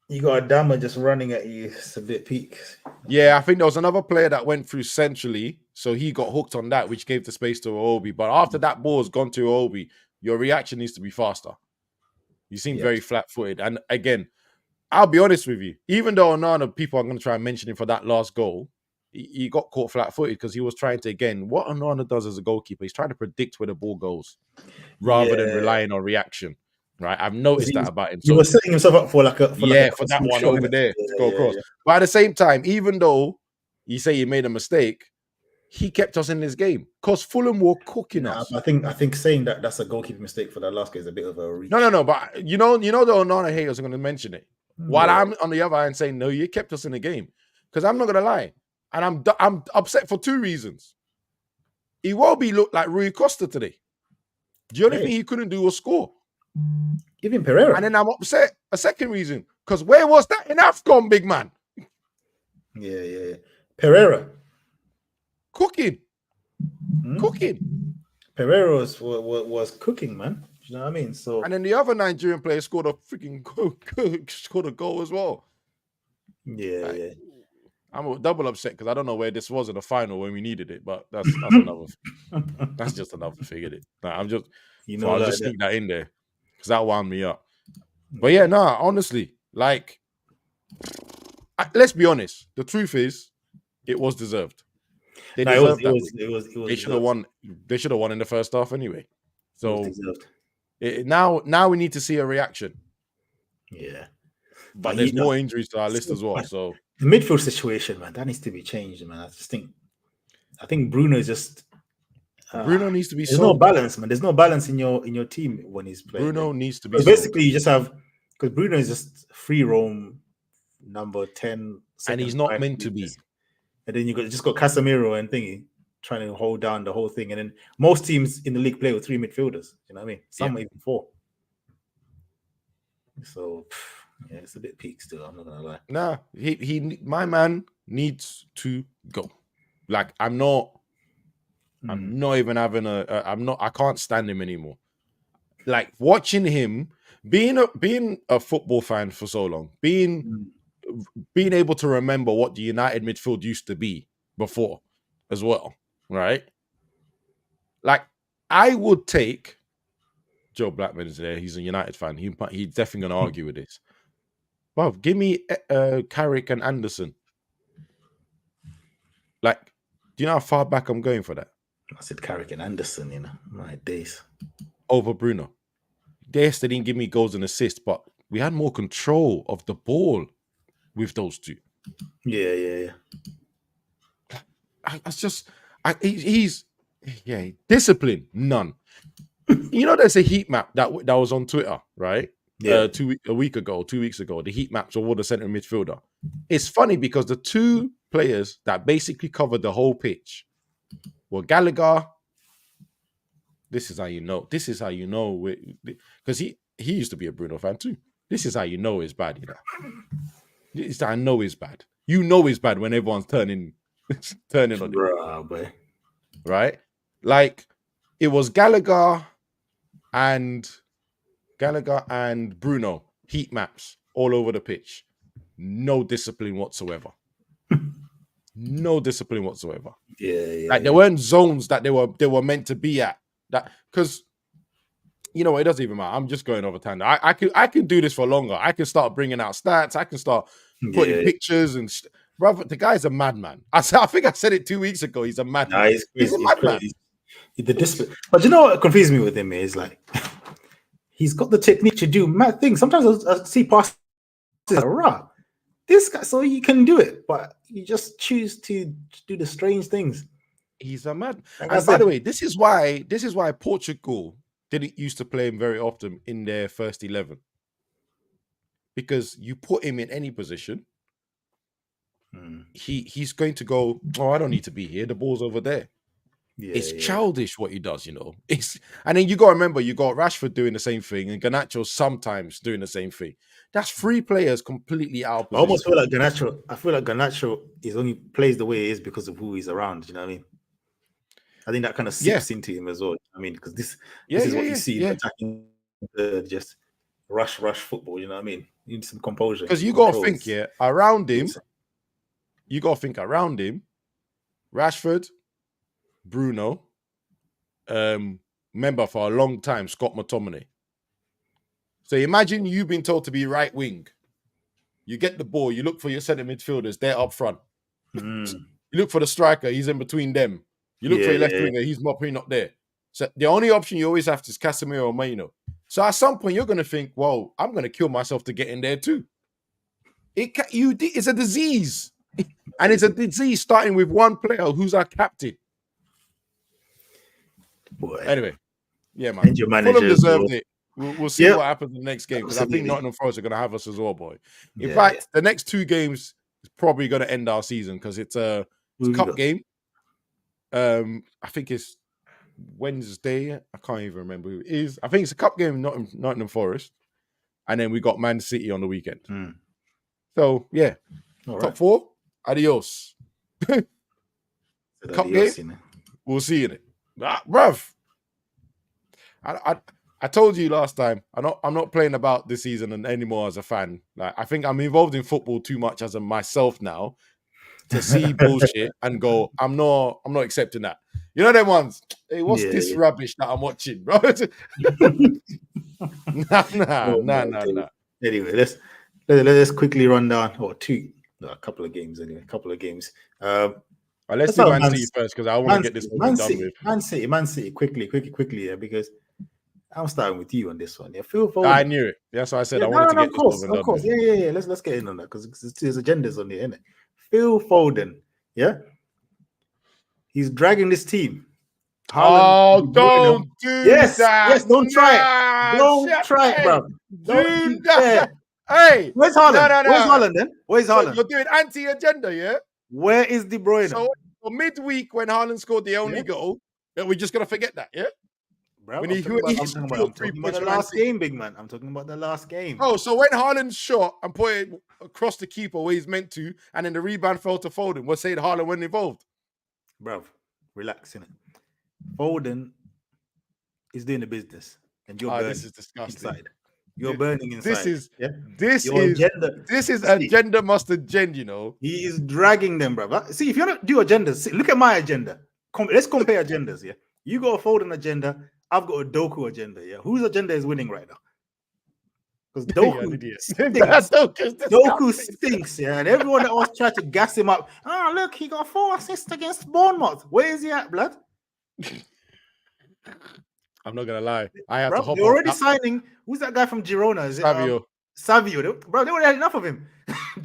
you got a Dama just running at you. It's a bit peak. Yeah, I think there was another player that went through centrally, so he got hooked on that, which gave the space to Iwobi. But after that ball has gone to Iwobi, your reaction needs to be faster. You seem very flat-footed, and again. I'll be honest with you. Even though none of people are going to try and mention him for that last goal, he got caught flat-footed because he was trying to, again, what Onana does as a goalkeeper, he's trying to predict where the ball goes rather than relying on reaction. Right? I've noticed that about him. He was setting himself up for for that one over there to go across. But at the same time, even though you say he made a mistake, he kept us in this game because Fulham were cooking us. I think saying that's a goalkeeper mistake for that last game is a bit of a reach. No. But you know the Onana haters are going to mention it. While I'm on the other hand saying, no, you kept us in the game. Because I'm not going to lie. And I'm upset for two reasons. Iwobi looked like Rui Costa today. The only thing he couldn't do was score. Give him Pereira. And then I'm upset. A second reason. Because where was that in AFCON, big man? Yeah. Pereira. Cooking. Pereira was cooking, man. You know what I mean? So, and then the other Nigerian player scored a freaking goal as well. Yeah. I'm double upset because I don't know where this was in the final when we needed it, but that's another. That's just another thing, isn't it? Like, I'm just, I'll just sneak that in there because that wound me up. But yeah, honestly, like, let's be honest. The truth is, it was deserved. They deserved that. They should have won. They should have won in the first half anyway. So. Now we need to see a reaction. Yeah. But there's more injuries to our list as well. So the midfield situation, man, that needs to be changed, man. I think Bruno is just Bruno needs to be there's no balance, man. There's no balance in your team when he's playing. Bruno needs to be basically you just have because Bruno is just free roam number 10. And he's not meant to be. And then you just got Casemiro and thingy trying to hold down the whole thing. And then most teams in the league play with 3 midfielders. You know what I mean? Some even 4. So, yeah, it's a bit peak still. I'm not going to lie. Nah, my man needs to go. Like, I'm not even having I can't stand him anymore. Like, watching him, being a football fan for so long, being able to remember what the United midfield used to be before as well. Right? Like, I would take Joe Blackman is there. He's a United fan. He's definitely going to argue with this. Well, give me Carrick and Anderson. Like, do you know how far back I'm going for that? I said Carrick and Anderson, you know, my days. Over Bruno. Yes, they didn't give me goals and assists, but we had more control of the ball with those two. Yeah. That's just... he's discipline, none. You know, there's a heat map that was on Twitter, right? Yeah. 2 weeks ago. The heat maps of all the centre midfielder. It's funny because the two players that basically covered the whole pitch were Gallagher. This is how you know. Because he used to be a Bruno fan too. This is how you know it's bad. You know, I know it's bad. You know it's bad when everyone's turning on it, Boy. right? Like it was Gallagher and Bruno heat maps all over the pitch. No discipline whatsoever. No discipline whatsoever. Yeah. Like there weren't zones that they were meant to be at. That because you know it doesn't even matter. I'm just going over time. I can do this for longer. I can start bringing out stats. I can start putting pictures and brother. The guy's a madman. I think I said it 2 weeks ago. He's a madman. Nah, he's crazy. He's a madman. The discipline. But you know what confused me with him is like he's got the technique to do mad things. Sometimes I see passes right. This guy, so he can do it, but you just choose to do the strange things. He's a mad. Like and by the way, this is why Portugal didn't used to play him very often in their first 11. Because you put him in any position, he's going to go, oh, I don't need to be here. The ball's over there. It's childish what he does, you know. And then you got to remember, you got Rashford doing the same thing and Garnacho sometimes doing the same thing. That's three players completely out of position. I almost feel like Garnacho is only plays the way he is because of who he's around. You know what I mean? I think that kind of seeps into him as well. I mean, because this is what you see attacking just rush football. You know what I mean? You need some composure. Because you got to think, around him. Rashford, Bruno, member for a long time, Scott McTominay. So imagine you've been told to be right wing. You get the ball, you look for your centre midfielders, they're up front. You look for the striker, he's in between them. You look for your left winger, he's not there. So the only option you always have is Casemiro or Maino. So at some point you're going to think, well, I'm going to kill myself to get in there too. It's a disease. And it's a disease starting with one player who's our captain. Boy. Anyway, yeah, man. And your manager Fulham deserved it. We'll see what happens in the next game because I think Nottingham Forest are going to have us as well, boy. In fact, the next two games is probably going to end our season because it's a cup game. I think it's Wednesday. I can't even remember who it is. I think it's a cup game, Nottingham Forest, and then we got Man City on the weekend. So yeah, top four. Adios. Cup game. We'll see in it, bruv. I told you last time. I'm not playing about this season anymore as a fan. Like I think I'm involved in football too much as a myself now to see bullshit and go. I'm not accepting that. You know them ones. Hey, what's this rubbish that I'm watching, bro? Nah. Anyway, let's quickly run down a couple of games. Let's do Man City first because I want to get this done with. Man City, quickly, yeah, because I'm starting with you on this one. Yeah, Phil Foden. I knew it. That's why I said I wanted to get this over and done. Of course, yeah. Let's get in on that because there's agendas on there, isn't it? Phil Foden, yeah, he's dragging this team. Don't do that. Yes, don't try it. Don't try it, bro. Don't do that. Hey, where's Haaland? No. Where's Haaland then? Where's Haaland? So you're doing anti-agenda, yeah? Where is De Bruyne? So for midweek when Haaland scored the only goal, we're just gonna forget that, yeah? Bro, I'm talking about the last game, big man. I'm talking about the last game. Oh, so when Haaland shot and put it across the keeper where he's meant to, and then the rebound fell to Foden, we're saying Haaland wasn't involved. Bro, relax, innit? Foden is doing the business, and you're burning. This is disgusting. Inside. You're burning inside. This is agenda must agenda, you know. He is dragging them, bro. See, if you want to do agendas, look at my agenda. Let's compare agendas, yeah? You got a Foden agenda. I've got a Doku agenda, yeah. Whose agenda is winning right now? Because Doku stinks, yeah. And everyone that was trying to gas him up. Oh, look, he got 4 assists against Bournemouth. Where is he at, blood? I'm not gonna lie. I have to hop. They're already signing. Who's that guy from Girona? Is it Savio? Savio, bro. They already had enough of him.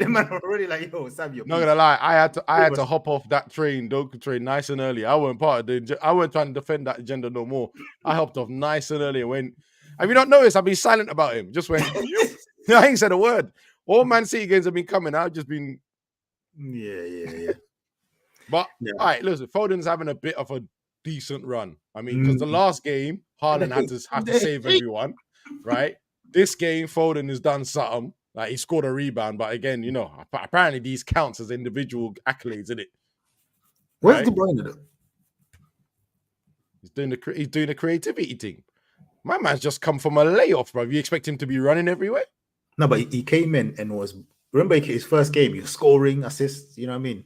them man are already like, yo, Savio. Not gonna lie, I had to hop off that Doku train nice and early. I wasn't part of I wasn't trying to defend that agenda no more. I hopped off nice and early. Have you not noticed? I've been silent about him. Just went. I ain't said a word. All Man City games have been coming. I've just been. Yeah. But all right, listen, Foden's having a bit of a decent run. I mean, because the last game, Haaland had to save everyone, right? This game, Foden has done something. Like he scored a rebound, but again, apparently these counts as individual accolades, isn't it? Where's De Bruyne though? He's doing the creativity thing. My man's just come from a layoff, bro. You expect him to be running everywhere? No, but he came in and remember his first game, he was scoring assists, you know what I mean?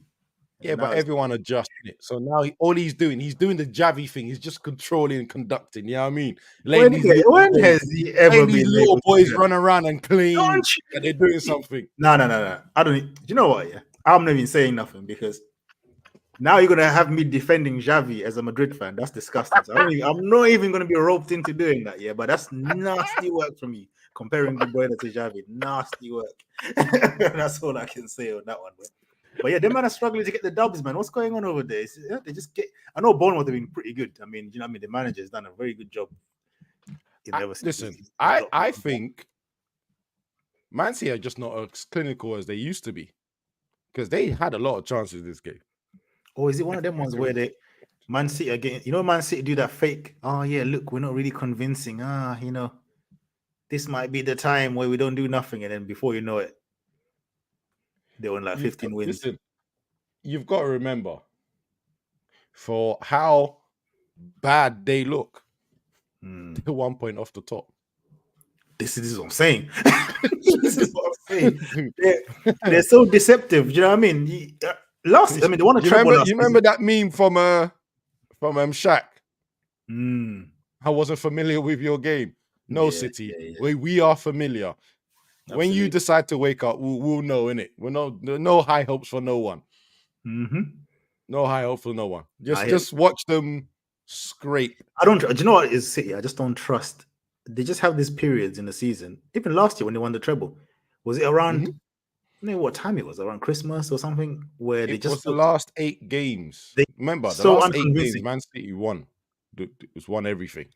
Yeah, but everyone adjusting it. So now all he's doing the Javi thing. He's just controlling and conducting. You know what I mean? When has he ever been little boys run around and claim that they're doing something? No. I don't. Do you know what? Yeah, I'm not even saying nothing because now you're gonna have me defending Javi as a Madrid fan. That's disgusting. So I'm not even gonna be roped into doing that. Yeah, but that's nasty work from you comparing De Bruyne to Javi. Nasty work. That's all I can say on that one. But yeah, them man are struggling to get the dubs, man. What's going on over there? They just get. I know Bournemouth have been pretty good. I mean, you know what I mean? The manager's done a very good job. I think Man City are just not as clinical as they used to be because they had a lot of chances this game. Or is it one of them ones where Man City are getting? Man City do that fake. Oh yeah, look, we're not really convincing. This might be the time where we don't do nothing, and then before you know it, they won like 15 wins. Listen, you've got to remember, for how bad they look, they're 1 point off the top. This is what I'm saying. This is what I'm saying. They're so deceptive. You know what I mean? They want to treble. You remember that meme from Shaq? I wasn't familiar with your game. No, City. Yeah. We are familiar. Absolutely. When you decide to wake up, we'll know, innit? No high hopes for no one. Mm-hmm. No high hopes for no one. Just watch them scrape. Do you know what is City? I just don't trust. They just have these periods in the season. Even last year when they won the treble, was it around? I don't know what time it was, around Christmas or something, where they just was the last 8 games. Remember, the last 8 games, Man City won. It was won everything.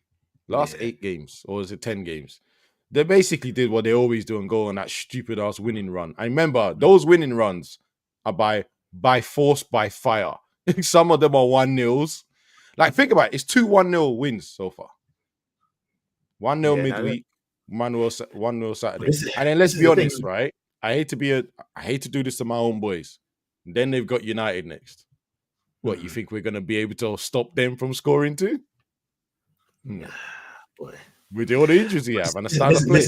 Last 8 games, or is it 10 games? They basically did what they always do and go on that stupid ass winning run. I remember those winning runs are by force, by fire. Some of them are 1-0s. Like, think about it. It's 2 1-0 wins so far. 1-0 midweek, 1-0 Saturday. And then let's be honest, right? I hate to do this to my own boys. Then they've got United next. What, you think we're going to be able to stop them from scoring too? Boy. With all the injuries you have and the style of play.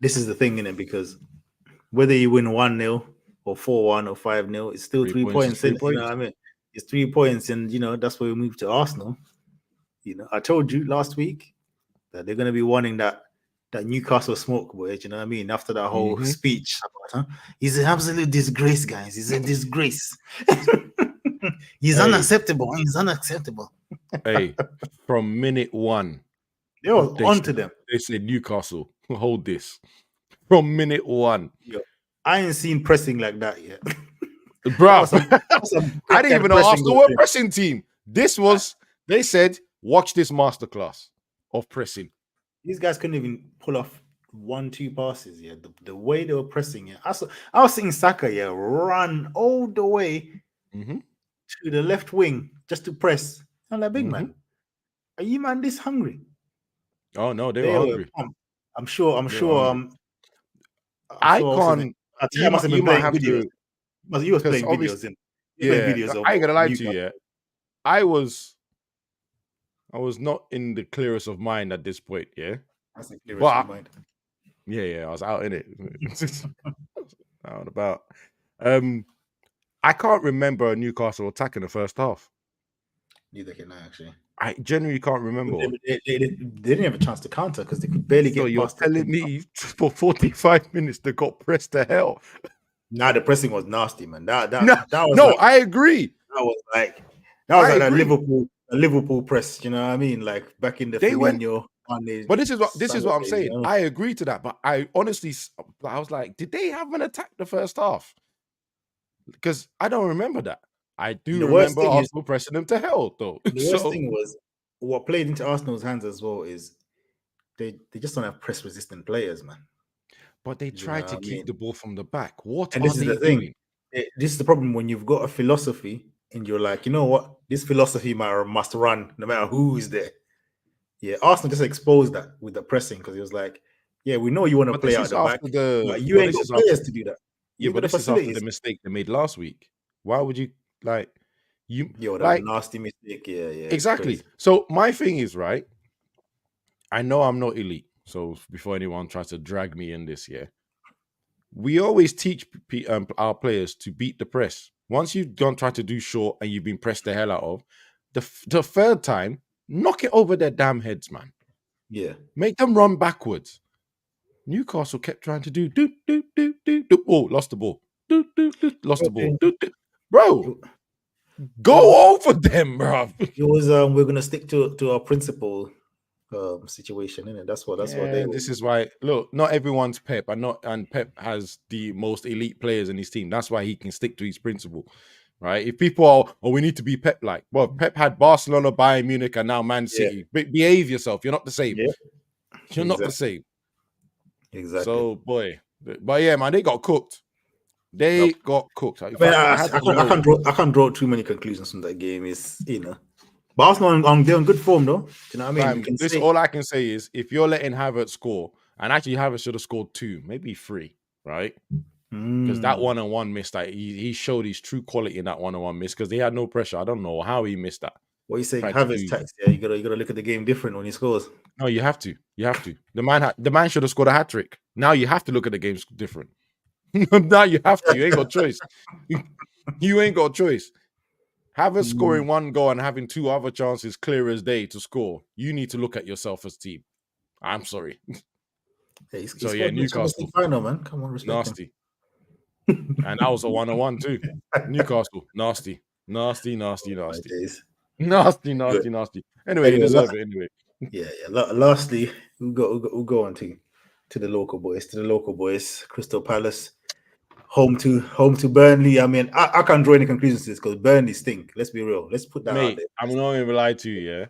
This is the thing, innit? Because whether you win 1-0 or 4-1 or 5-0, it's still 3 points. You know what I mean? It's 3 points, and that's where we move to Arsenal. I told you last week that they're going to be wanting that Newcastle smoke, boy. You know what I mean? After that whole speech about, he's an absolute disgrace, guys. He's a disgrace. He's unacceptable. He's unacceptable. Hey, from minute 1. They were onto them. They said, Newcastle, hold this. From minute 1. Yo, I ain't seen pressing like that yet. Bro, I didn't even know Arsenal were pressing team. This was, they said, watch this masterclass of pressing. These guys couldn't even pull off 1-2 passes. Yeah, the way they were pressing. Yeah, I was seeing Saka run all the way to the left wing just to press. I'm like, big man, are you this hungry? Oh no, they were hungry. I'm sure. I can't. You must have been playing videos. You was playing videos in. I ain't gonna lie to you. Yeah, I was not in the clearest of mind at this point. Yeah, that's the clearest of mind. Yeah, I was out in it. Out and about. I can't remember Newcastle attacking the first half. Neither can I, actually. I genuinely can't remember. They didn't have a chance to counter because they could barely get past. You're telling me for 45 minutes they got pressed to hell? Nah, the pressing was nasty, man. That was no, I agree. That was like that Liverpool a Liverpool press. You know what I mean? Like back in the They went. Firmino. But this is what I'm days, saying. you know? I agree to that, but I honestly, I was like, did they have an attack the first half? Because I don't remember that. I do The worst remember thing is Arsenal pressing them to hell, though. the worst thing was what played into Arsenal's hands as well is they just don't have press resistant players, man. But they try to keep the ball from the back. What and are this is they the thing. doing? This is the problem when you've got a philosophy and you're like, you know what, this philosophy must run no matter who is there. Yeah, Arsenal just exposed that with the pressing because it was like, yeah, we know you want to play out the back, but you ain't got players to do that. Yeah, but this is after the mistake they made last week. Why would you like you? Yo, that like nasty mistake. Yeah, exactly. So my thing is right. I know I'm not elite, so before anyone tries to drag me in this year, we always teach our players to beat the press. Once you don't try to do short and you've been pressed the hell out of, the third time, knock it over their damn heads, man. Yeah, make them run backwards. Newcastle kept trying to do. Oh, lost the ball. Lost the ball. Bro, go over them, bro. It was we're gonna stick to our principle situation, innit? That's what they. This is why. Look, not everyone's Pep, and Pep has the most elite players in his team. That's why he can stick to his principle, right? If people are, we need to be Pep like. Well, Pep had Barcelona, Bayern Munich, and now Man City. Behave yourself. You're not the same. Yeah. You're not the same. Exactly. So, boy, but yeah, man, they got cooked. They got cooked. I can't draw too many conclusions from that game. Is but Arsenal they're in good form though. Do you know what I mean? All I can say is if you're letting Havertz score, and actually Havertz should have scored 2, maybe 3, right? Because that 1-on-1 miss, that he showed his true quality in that 1-on-1 miss because they had no pressure. I don't know how he missed that. What are you saying? Havertz tax? Yeah, you gotta look at the game different when he scores. No, you have to. The man should have scored a hat-trick. Now you have to look at the games different. Now you have to. You ain't got a choice. You ain't got a choice. Havertz scoring 1 goal and having 2 other chances clear as day to score. You need to look at yourself as team. I'm sorry. Hey, so yeah, Newcastle final, man. Come on, respect nasty. And that was a 1-on-1 too. Newcastle, nasty. Nasty. Anyway, you deserve it anyway. Yeah. Lastly, we'll go on to the local boys. Crystal Palace, home to Burnley. I mean, I can't draw any conclusions to this because Burnley stink. Let's be real. Let's put that out there. I'm not even lie to you. Yeah,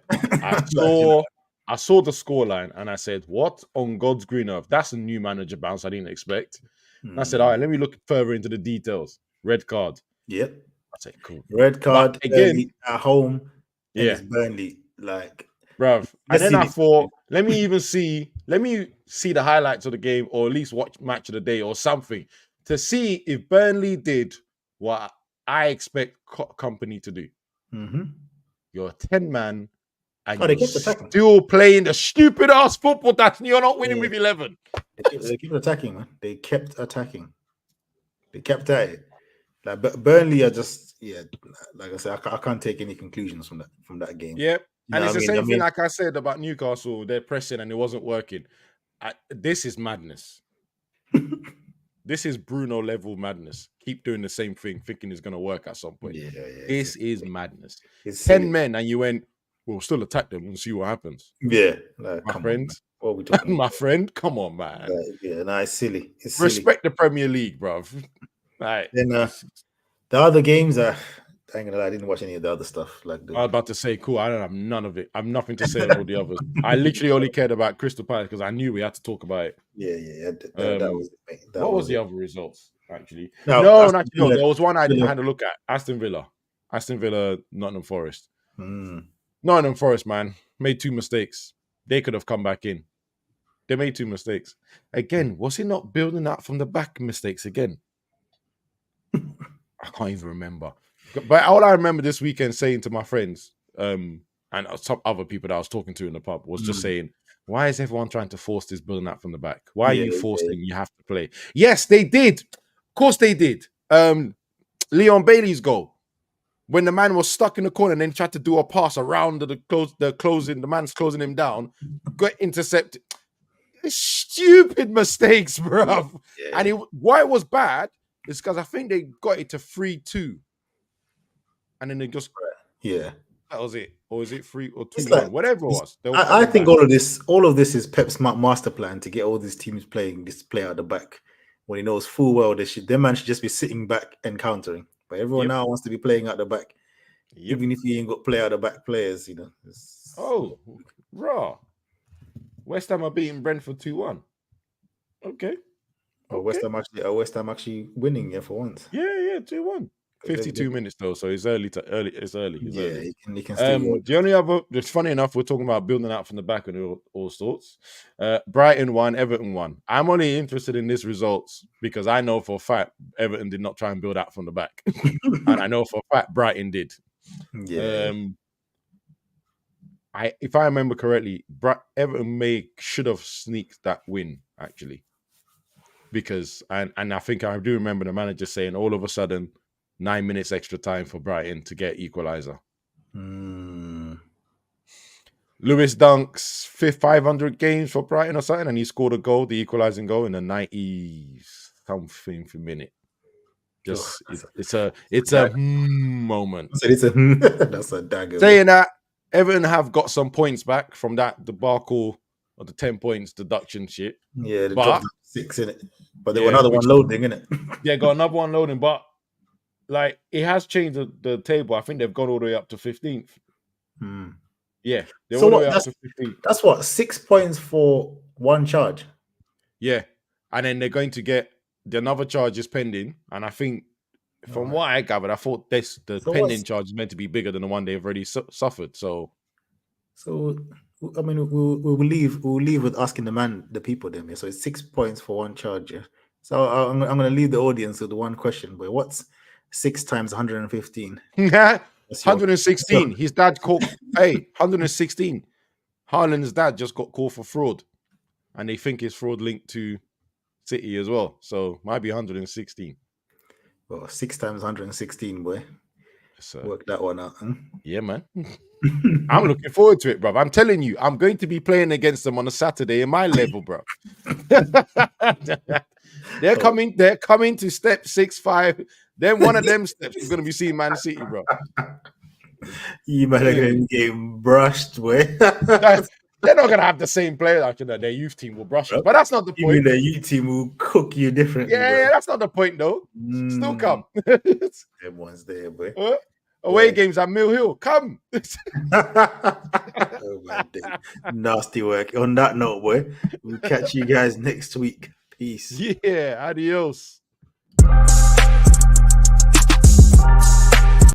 I saw the scoreline and I said, "What on God's green earth? That's a new manager bounce I didn't expect." And I said, "All right, let me look further into the details." Red card. Yep. I said, "Cool." Red card again at home. Yeah, it's Burnley, like, bruv. And then I thought, let me see the highlights of the game, or at least watch match of the day or something to see if Burnley did what I expect company to do. Mm-hmm. You're a 10-man. And you're still playing the stupid ass football that you're not winning with 11. They kept attacking, man. They kept attacking. They kept at it. Like Burnley are just, like I said, I can't take any conclusions from that game. Yeah, and it's the same thing like I said about Newcastle. They're pressing and it wasn't working. This is madness. This is Bruno level madness. Keep doing the same thing, thinking it's going to work at some point. This is madness. It's 10 men and you went, we'll still attack them and see what happens. Yeah. My friend. What are we talking about? My friend, come on, man. It's silly. Respect the Premier League, bro. Right. Then the other games, I ain't gonna lie, I didn't watch any of the other stuff. Like I was about to say, cool, I don't have none of it. I have nothing to say on all the others. I literally only cared about Crystal Palace because I knew we had to talk about it. Yeah. What was the other results, actually? No, there was one I didn't have to look at. Aston Villa, Nottingham Forest. Nottingham Forest, man, made 2 mistakes. They could have come back in. They made 2 mistakes. Again, was he not building that from the back mistakes again? I can't even remember. But all I remember this weekend saying to my friends and some other people that I was talking to in the pub was just saying, why is everyone trying to force this building up from the back? Why are you forcing you have to play? Yes, they did. Of course they did. Leon Bailey's goal. When the man was stuck in the corner and then tried to do a pass around the man's closing him down, got intercepted. Stupid mistakes, bro. Yeah. And why it was bad is because I think they got it to 3-2. And then they just That was it, or is it 3 or 2-1? like- Whatever it was. I think all of this is Pep's master plan to get all these teams playing this play out the back when he knows full well their man should just be sitting back and countering. But everyone now wants to be playing out the back, even if you ain't got play out the back players. Oh, raw. West Ham are beating Brentford 2-1. Okay. West Ham actually winning for once. Yeah, 2-1. 52 minutes though, so it's early. It's early. He can still. The only other, it's funny enough, we're talking about building out from the back and all sorts. Brighton won, Everton won. I'm only interested in this results because I know for a fact Everton did not try and build out from the back, and I know for a fact Brighton did. Yeah. If I remember correctly, Everton should have sneaked that win actually, because and I think I do remember the manager saying all of a sudden 9 minutes extra time for Brighton to get equalizer. Lewis Dunk's 500 games for Brighton or something, and he scored a goal, the equalizing goal in the 90 something per minute. Just it's a moment. That's a dagger. Saying that, Everton have got some points back from that debacle of the 10 points deduction shit. Yeah, they dropped 6 in it, but there were another one loading in it. Yeah, got another one loading, but like it has changed the table. I think they've gone all the way up to 15th. Yeah, they're all the way up to 15th. That's what 6 points for one charge. Yeah, and then they're going to get another charge is pending, and I think from what I gathered, I thought the pending charge is meant to be bigger than the one they've already suffered. So I mean, we'll leave with asking the people then. So it's 6 points for one charge. Yeah? So I'm going to leave the audience with the one question, but what's 6 times 115? 116. His dad caught 116. Haaland's dad just got caught for fraud, and they think it's fraud linked to City as well. So might be 116. Well, 6 times 116, boy. Work that one out. Huh? Yeah, man. I'm looking forward to it, bro. I'm telling you, I'm going to be playing against them on a Saturday in my level, bro. They're coming to step 6-5. Then one of them steps is going to be seeing Man City, bro. You better get brushed, boy. They're not going to have the same players. Actually, their youth team will brush them. But that's not the point. You mean their youth team will cook you differently? Yeah, that's not the point, though. Still come. Everyone's there, boy. Away games at Mill Hill. Come. Oh, man, nasty work. On that note, boy, we'll catch you guys next week. Peace. Yeah, adios.